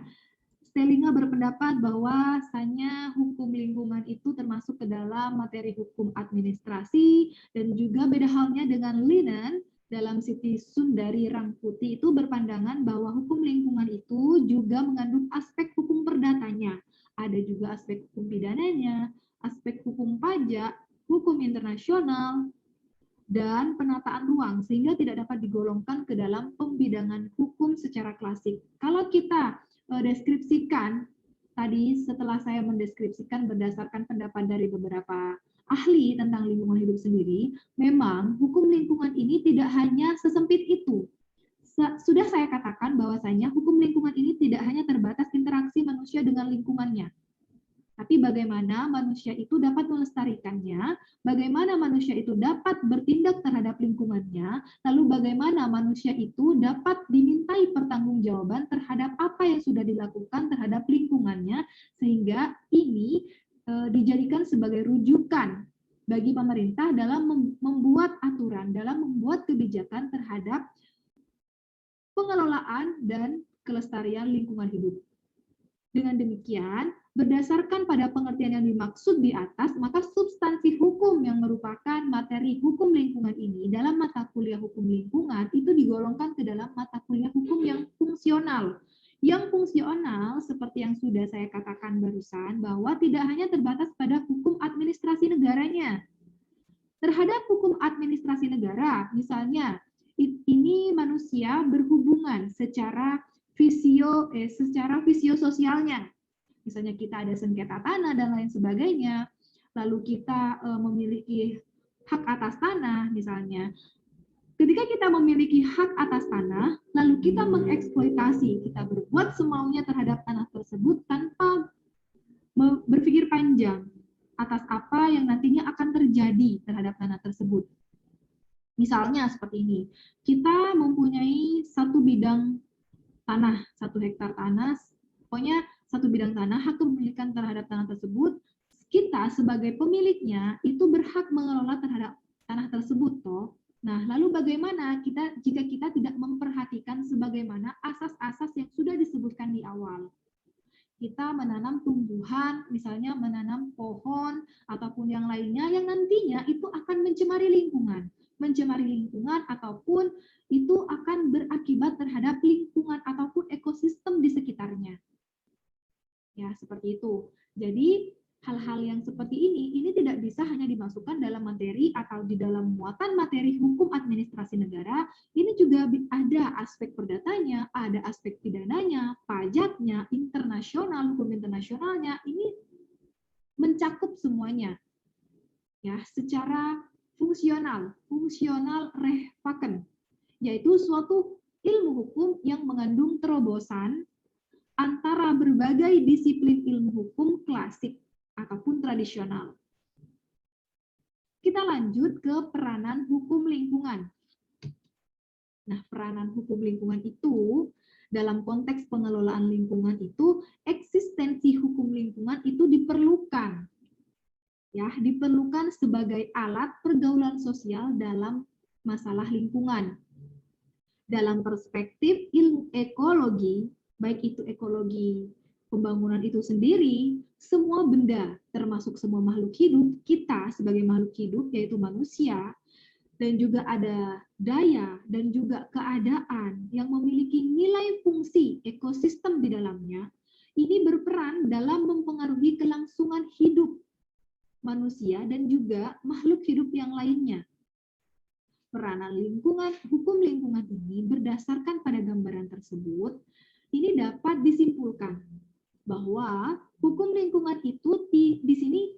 Stellinga berpendapat bahwasanya hukum lingkungan itu termasuk ke dalam materi hukum administrasi, dan juga beda halnya dengan Linen dalam Siti Sundari Rangkuti itu berpandangan bahwa hukum lingkungan itu juga mengandung aspek hukum perdatanya. Ada juga aspek hukum pidananya, aspek hukum pajak, hukum internasional, dan penataan ruang, sehingga tidak dapat digolongkan ke dalam pembidangan hukum secara klasik. Kalau kita deskripsikan, tadi setelah saya mendeskripsikan berdasarkan pendapat dari beberapa ahli tentang lingkungan hidup sendiri, memang hukum lingkungan ini tidak hanya sesempit itu. Sudah saya katakan bahwasanya hukum lingkungan ini tidak hanya terbatas interaksi manusia dengan lingkungannya, tapi bagaimana manusia itu dapat melestarikannya, bagaimana manusia itu dapat bertindak terhadap lingkungannya, lalu bagaimana manusia itu dapat dimintai pertanggungjawaban terhadap apa yang sudah dilakukan terhadap lingkungannya, sehingga ini dijadikan sebagai rujukan bagi pemerintah dalam membuat aturan, dalam membuat kebijakan terhadap pengelolaan dan kelestarian lingkungan hidup. Dengan demikian, berdasarkan pada pengertian yang dimaksud di atas, maka substansi hukum yang merupakan materi hukum lingkungan ini dalam mata kuliah hukum lingkungan itu digolongkan ke dalam mata kuliah hukum yang fungsional. Yang fungsional, seperti yang sudah saya katakan barusan, bahwa tidak hanya terbatas pada hukum administrasi negaranya. Terhadap hukum administrasi negara, misalnya, ini manusia berhubungan secara fisiososialnya. Misalnya kita ada sengketa tanah dan lain sebagainya, lalu kita memiliki hak atas tanah misalnya. Ketika kita memiliki hak atas tanah, lalu kita mengeksploitasi, kita berbuat semaunya terhadap tanah tersebut tanpa berpikir panjang atas apa yang nantinya akan terjadi terhadap tanah tersebut. Misalnya seperti ini, kita mempunyai satu bidang tanah, 1 hektar tanah, pokoknya satu bidang tanah, hak kepemilikan terhadap tanah tersebut, kita sebagai pemiliknya itu berhak mengelola terhadap tanah tersebut, toh. Nah, lalu bagaimana jika kita tidak memperhatikan sebagaimana asas-asas yang sudah disebutkan di awal? Kita menanam tumbuhan, misalnya menanam pohon ataupun yang lainnya yang nantinya itu akan mencemari lingkungan. Mencemari lingkungan ataupun itu akan berakibat terhadap lingkungan ataupun ekosistem di sekitarnya. Ya, seperti itu. Jadi, hal-hal yang seperti ini tidak bisa hanya dimasukkan dalam materi atau di dalam muatan materi hukum administrasi negara, ini juga ada aspek perdatanya, ada aspek pidananya, pajaknya, internasional, hukum internasionalnya, ini mencakup semuanya. Ya, secara fungsional rehvaken, yaitu suatu ilmu hukum yang mengandung terobosan antara berbagai disiplin ilmu hukum klasik ataupun tradisional. Kita lanjut ke peranan hukum lingkungan. Nah, peranan hukum lingkungan itu dalam konteks pengelolaan lingkungan itu eksistensi hukum lingkungan itu diperlukan. Ya, diperlukan sebagai alat pergaulan sosial dalam masalah lingkungan. Dalam perspektif ilmu ekologi, baik itu ekologi pembangunan itu sendiri, semua benda, termasuk semua makhluk hidup, kita sebagai makhluk hidup, yaitu manusia, dan juga ada daya dan juga keadaan yang memiliki nilai fungsi ekosistem di dalamnya, ini berperan dalam mempengaruhi kelangsungan hidup manusia dan juga makhluk hidup yang lainnya. Peranan lingkungan, hukum lingkungan ini berdasarkan pada gambaran tersebut, ini dapat disimpulkan bahwa hukum lingkungan itu di sini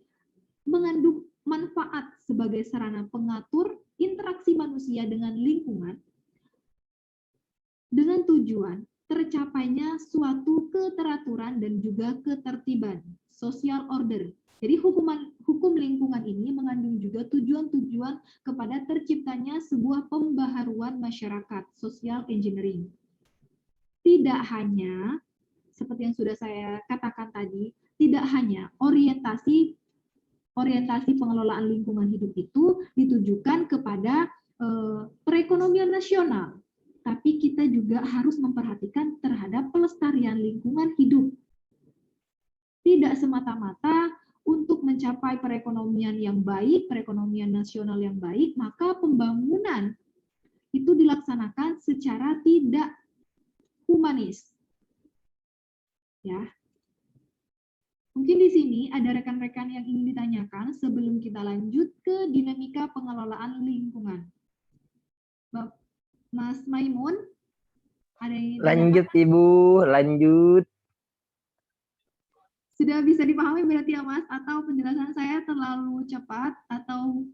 mengandung manfaat sebagai sarana pengatur interaksi manusia dengan lingkungan dengan tujuan tercapainya suatu keteraturan dan juga ketertiban, social order. Jadi hukum lingkungan ini mengandung juga tujuan-tujuan kepada terciptanya sebuah pembaharuan masyarakat, social engineering. Tidak hanya, seperti yang sudah saya katakan tadi, tidak hanya orientasi pengelolaan lingkungan hidup itu ditujukan kepada perekonomian nasional, tapi kita juga harus memperhatikan terhadap pelestarian lingkungan hidup. Tidak semata-mata untuk mencapai perekonomian yang baik, perekonomian nasional yang baik, maka pembangunan itu dilaksanakan secara tidak humanis. Ya. Mungkin di sini ada rekan-rekan yang ingin ditanyakan sebelum kita lanjut ke dinamika pengelolaan lingkungan. Mas Maimun, ada yang ingin
Lanjut
ditanyakan?
Ibu, lanjut.
Sudah bisa dipahami berarti ya Mas? Atau penjelasan saya terlalu cepat? Atau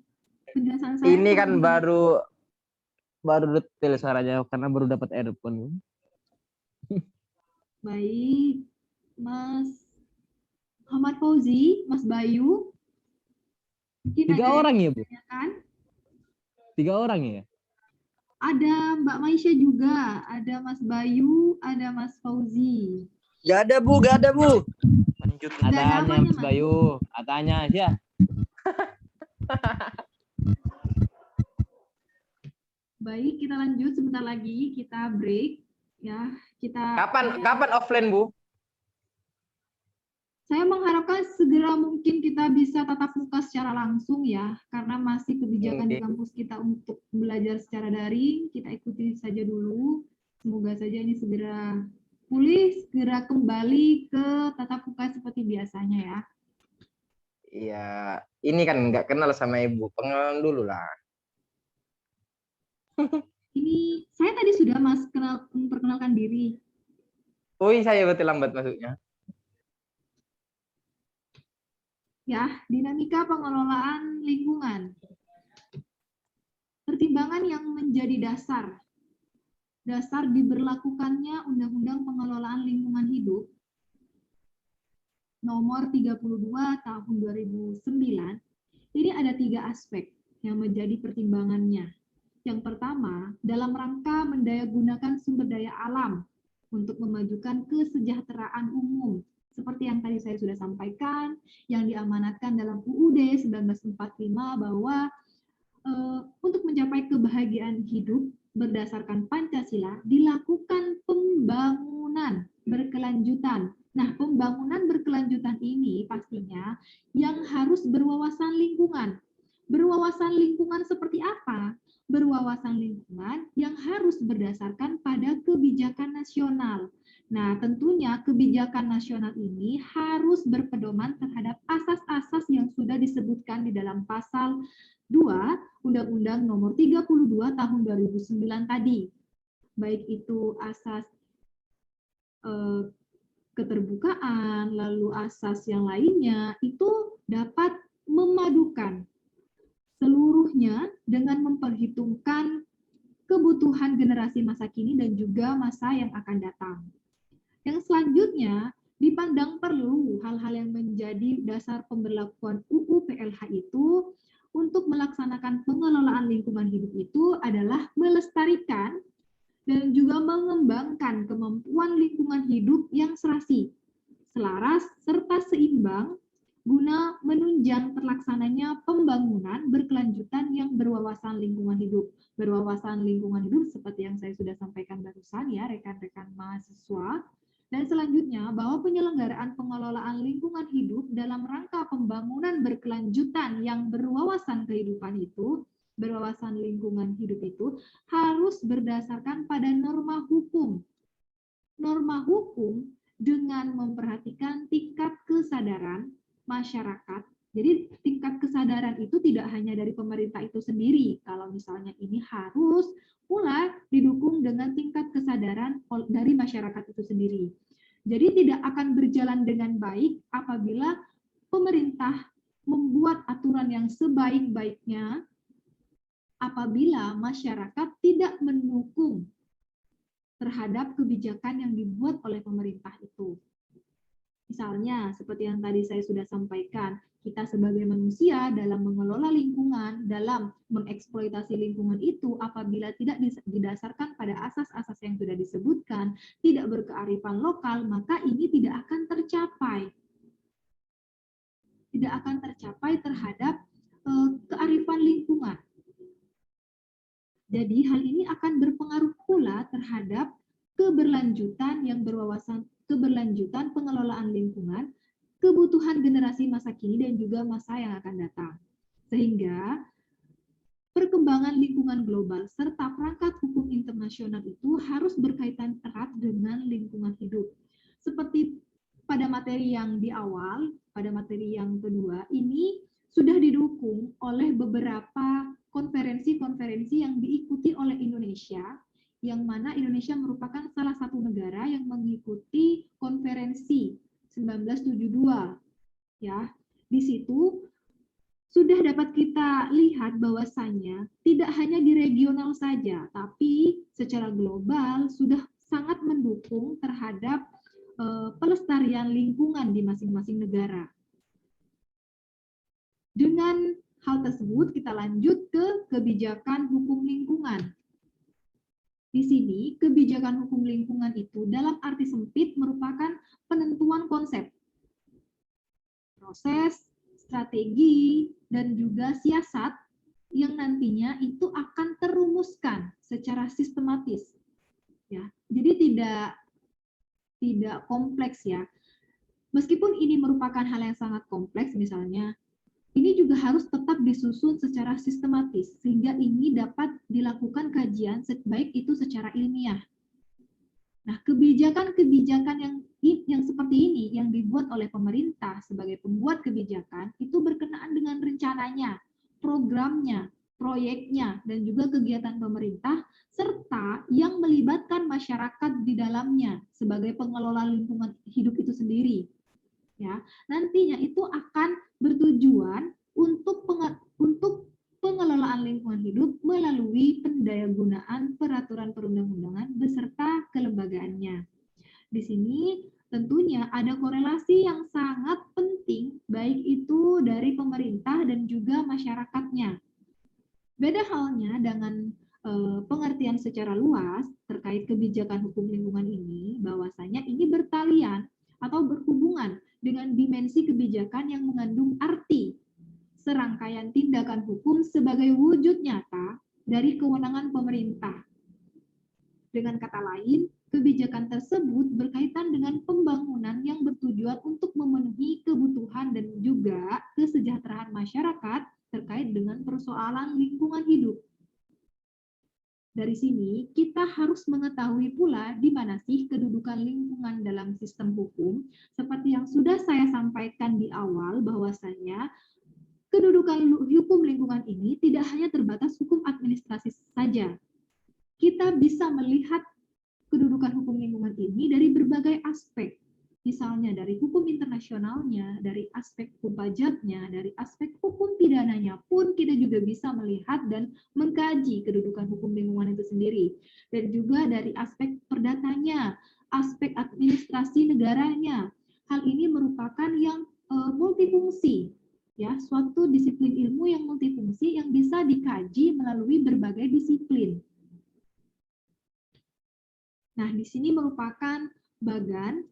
penjelasan saya
Ini kan
terlalu...
baru detail suaranya karena baru dapat earphone.
Baik, Mas Muhammad Fauzi, Mas Bayu. Mungkin
3
ada yang
orang ya, Bu?
ditanyakan.
3 orang ya?
Ada Mbak Maisha juga, ada Mas Bayu, ada Mas Fauzi.
Gak ada Bu, gak ada Bu.
Lanjut.
Nggak ada
Katanya
namanya,
Mas
Mas.
Bayu, katanya ya.
Baik, kita lanjut sebentar lagi, kita break ya.
Kapan offline, Bu?
Saya mengharapkan segera mungkin kita bisa tatap muka secara langsung ya, karena masih kebijakan di kampus kita untuk belajar secara daring, kita ikuti saja dulu. Semoga saja ini segera pulih, segera kembali ke tatap muka seperti biasanya ya.
Iya, ini kan nggak kenal sama Ibu, pengenalan dulu lah.
Ini saya tadi sudah Mas memperkenalkan diri.
Oh, saya betul lambat masuknya.
Ya, dinamika pengelolaan lingkungan. Pertimbangan yang menjadi dasar diberlakukannya Undang-Undang Pengelolaan Lingkungan Hidup nomor 32 tahun 2009. Ini ada 3 aspek yang menjadi pertimbangannya. Yang pertama, dalam rangka mendayagunakan sumber daya alam untuk memajukan kesejahteraan umum. Seperti yang tadi saya sudah sampaikan, yang diamanatkan dalam UUD 1945 bahwa untuk mencapai kebahagiaan hidup berdasarkan Pancasila dilakukan pembangunan berkelanjutan. Nah, pembangunan berkelanjutan ini pastinya yang harus berwawasan lingkungan. Berwawasan lingkungan seperti apa? Berwawasan lingkungan yang harus berdasarkan pada kebijakan nasional. Nah, tentunya kebijakan nasional ini harus berpedoman terhadap asas-asas yang sudah disebutkan di dalam pasal 2 Undang-Undang Nomor 32 Tahun 2009 tadi. Baik itu asas keterbukaan, lalu asas yang lainnya, itu dapat memadukan seluruhnya dengan memperhitungkan kebutuhan generasi masa kini dan juga masa yang akan datang. Yang selanjutnya, dipandang perlu hal-hal yang menjadi dasar pemberlakuan UU PLH itu untuk melaksanakan pengelolaan lingkungan hidup itu adalah melestarikan dan juga mengembangkan kemampuan lingkungan hidup yang serasi, selaras, serta seimbang guna menunjang terlaksananya pembangunan berkelanjutan yang berwawasan lingkungan hidup. Berwawasan lingkungan hidup seperti yang saya sudah sampaikan barusan ya rekan-rekan mahasiswa. Dan selanjutnya bahwa penyelenggaraan pengelolaan lingkungan hidup dalam rangka pembangunan berkelanjutan yang berwawasan kehidupan itu, berwawasan lingkungan hidup itu harus berdasarkan pada norma hukum. Norma hukum dengan memperhatikan tingkat kesadaran masyarakat. Jadi tingkat kesadaran itu tidak hanya dari pemerintah itu sendiri. Kalau misalnya ini harus pula didukung dengan tingkat kesadaran dari masyarakat itu sendiri. Jadi tidak akan berjalan dengan baik apabila pemerintah membuat aturan yang sebaik-baiknya apabila masyarakat tidak mendukung terhadap kebijakan yang dibuat oleh pemerintah itu. Misalnya, seperti yang tadi saya sudah sampaikan, kita sebagai manusia dalam mengelola lingkungan, dalam mengeksploitasi lingkungan itu, apabila tidak didasarkan pada asas-asas yang sudah disebutkan, tidak berkearifan lokal, maka ini tidak akan tercapai. Tidak akan tercapai terhadap kearifan lingkungan. Jadi hal ini akan berpengaruh pula terhadap keberlanjutan pengelolaan lingkungan, kebutuhan generasi masa kini dan juga masa yang akan datang. Sehingga perkembangan lingkungan global serta perangkat hukum internasional itu harus berkaitan erat dengan lingkungan hidup. Seperti pada materi yang di awal, pada materi yang kedua, ini sudah didukung oleh beberapa konferensi-konferensi yang diikuti oleh Indonesia, yang mana Indonesia merupakan salah satu negara yang mengikuti konferensi 1972. Ya, di situ sudah dapat kita lihat bahwasannya tidak hanya di regional saja, tapi secara global sudah sangat mendukung terhadap pelestarian lingkungan di masing-masing negara. Dengan hal tersebut, kita lanjut ke kebijakan hukum lingkungan. Di sini, kebijakan hukum lingkungan itu dalam arti sempit merupakan penentuan konsep, proses, strategi, dan juga siasat yang nantinya itu akan terumuskan secara sistematis. Ya, jadi tidak kompleks ya. Meskipun ini merupakan hal yang sangat kompleks misalnya, ini juga harus tetap disusun secara sistematis sehingga ini dapat dilakukan kajian baik itu secara ilmiah. Nah, kebijakan-kebijakan yang seperti ini yang dibuat oleh pemerintah sebagai pembuat kebijakan itu berkenaan dengan rencananya, programnya, proyeknya, dan juga kegiatan pemerintah serta yang melibatkan masyarakat di dalamnya sebagai pengelola lingkungan hidup itu sendiri. Ya, nantinya itu akan bertujuan untuk pengelolaan lingkungan hidup melalui pendayagunaan peraturan perundang-undangan beserta kelembagaannya. Di sini tentunya ada korelasi yang sangat penting baik itu dari pemerintah dan juga masyarakatnya. Beda halnya dengan pengertian secara luas terkait kebijakan hukum lingkungan ini, bahwasanya ini bertalian atau berhubungan dengan dimensi kebijakan yang mengandung arti serangkaian tindakan hukum sebagai wujud nyata dari kewenangan pemerintah. Dengan kata lain, kebijakan tersebut berkaitan dengan pembangunan yang bertujuan untuk memenuhi kebutuhan dan juga kesejahteraan masyarakat terkait dengan persoalan lingkungan hidup. Dari sini, kita harus mengetahui pula di mana sih kedudukan lingkungan dalam sistem hukum, seperti yang sudah saya sampaikan di awal bahwasanya kedudukan hukum lingkungan ini tidak hanya terbatas hukum administrasi saja. Kita bisa melihat kedudukan hukum lingkungan ini dari berbagai aspek. Misalnya dari hukum internasionalnya, dari aspek hukum pajaknya, dari aspek hukum pidananya pun kita juga bisa melihat dan mengkaji kedudukan hukum lingkungan itu sendiri. Dan juga dari aspek perdatanya, aspek administrasi negaranya. Hal ini merupakan yang multifungsi. Ya, suatu disiplin ilmu yang multifungsi yang bisa dikaji melalui berbagai disiplin. Nah, di sini merupakan bagan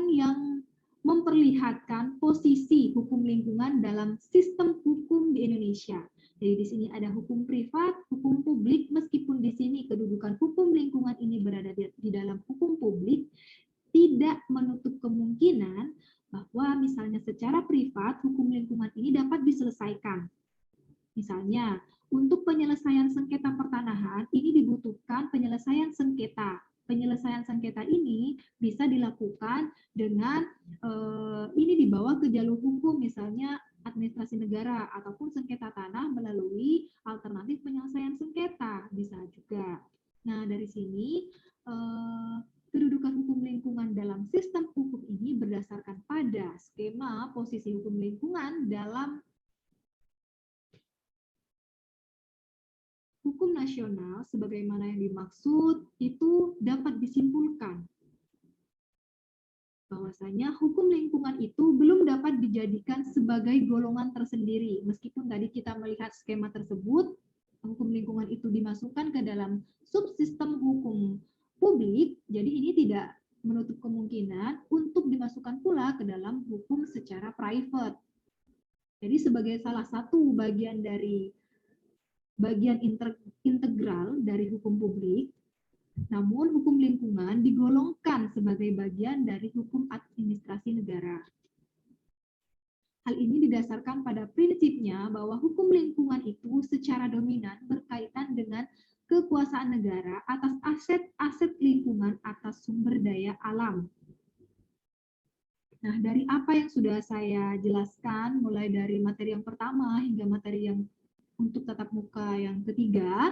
yang memperlihatkan posisi hukum lingkungan dalam sistem hukum di Indonesia. Jadi di sini ada hukum privat, hukum publik, meskipun di sini kedudukan hukum lingkungan ini berada di dalam hukum publik, tidak menutup kemungkinan bahwa misalnya secara privat hukum lingkungan ini dapat diselesaikan. Misalnya, untuk penyelesaian sengketa pertanahan ini dibutuhkan penyelesaian sengketa. Penyelesaian sengketa ini bisa dilakukan dengan ini dibawa ke jalur hukum, misalnya administrasi negara ataupun sengketa tanah melalui alternatif penyelesaian sengketa bisa juga. Nah, dari sini kedudukan hukum lingkungan dalam sistem hukum ini berdasarkan pada skema posisi hukum lingkungan dalam hukum nasional sebagaimana yang dimaksud itu dapat disimpulkan bahwasanya hukum lingkungan itu belum dapat dijadikan sebagai golongan tersendiri. Meskipun tadi kita melihat skema tersebut, hukum lingkungan itu dimasukkan ke dalam subsistem hukum publik, jadi ini tidak menutup kemungkinan untuk dimasukkan pula ke dalam hukum secara private. Jadi sebagai salah satu bagian integral dari hukum publik, Namun hukum lingkungan digolongkan sebagai bagian dari hukum administrasi negara. Hal ini didasarkan pada prinsipnya bahwa hukum lingkungan itu secara dominan berkaitan dengan kekuasaan negara atas aset-aset lingkungan atas sumber daya alam. Nah, dari apa yang sudah saya jelaskan, mulai dari materi yang pertama hingga materi yang untuk tatap muka yang ketiga,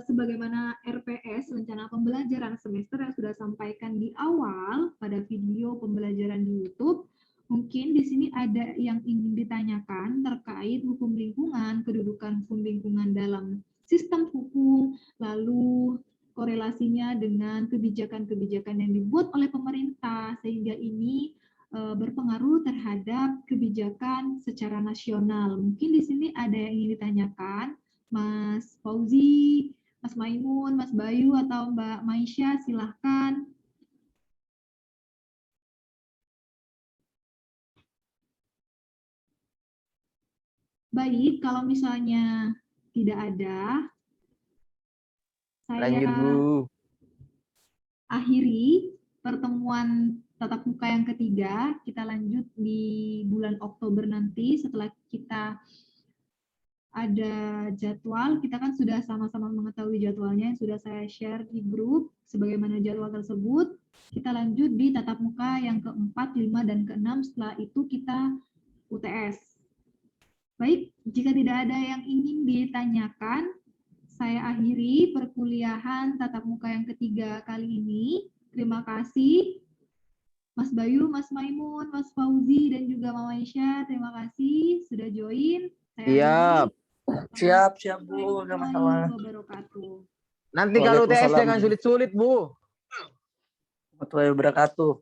sebagaimana RPS, rencana pembelajaran semester yang sudah sampaikan di awal pada video pembelajaran di YouTube, mungkin di sini ada yang ingin ditanyakan terkait hukum lingkungan, kedudukan hukum lingkungan dalam sistem hukum, lalu korelasinya dengan kebijakan-kebijakan yang dibuat oleh pemerintah, sehingga ini berpengaruh terhadap kebijakan secara nasional. Mungkin di sini ada yang ingin ditanyakan, Mas Fauzi, Mas Maimun, Mas Bayu, atau Mbak Maisha, silahkan. Baik, kalau misalnya tidak ada, saya
Lanjut, Bu.
akhiri pertemuan tatap muka yang ketiga. Kita lanjut di bulan Oktober nanti setelah kita ada jadwal. Kita kan sudah sama-sama mengetahui jadwalnya yang sudah saya share di grup. Sebagaimana jadwal tersebut, kita lanjut di tatap muka yang keempat, 5, dan ke-6. Setelah itu kita UTS. Baik, jika tidak ada yang ingin ditanyakan, saya akhiri perkuliahan tatap muka yang ketiga kali ini. Terima kasih Mas Bayu, Mas Maimun, Mas Fauzi, dan juga Mama Aisyah. Terima kasih sudah join. Saya
Siap, Bu. Sama-sama.
wabarakatuh.
Nanti kalau UTS
Waalaikumsalam.
jangan sulit-sulit, Bu.
Warahmatullahi wabarakatuh.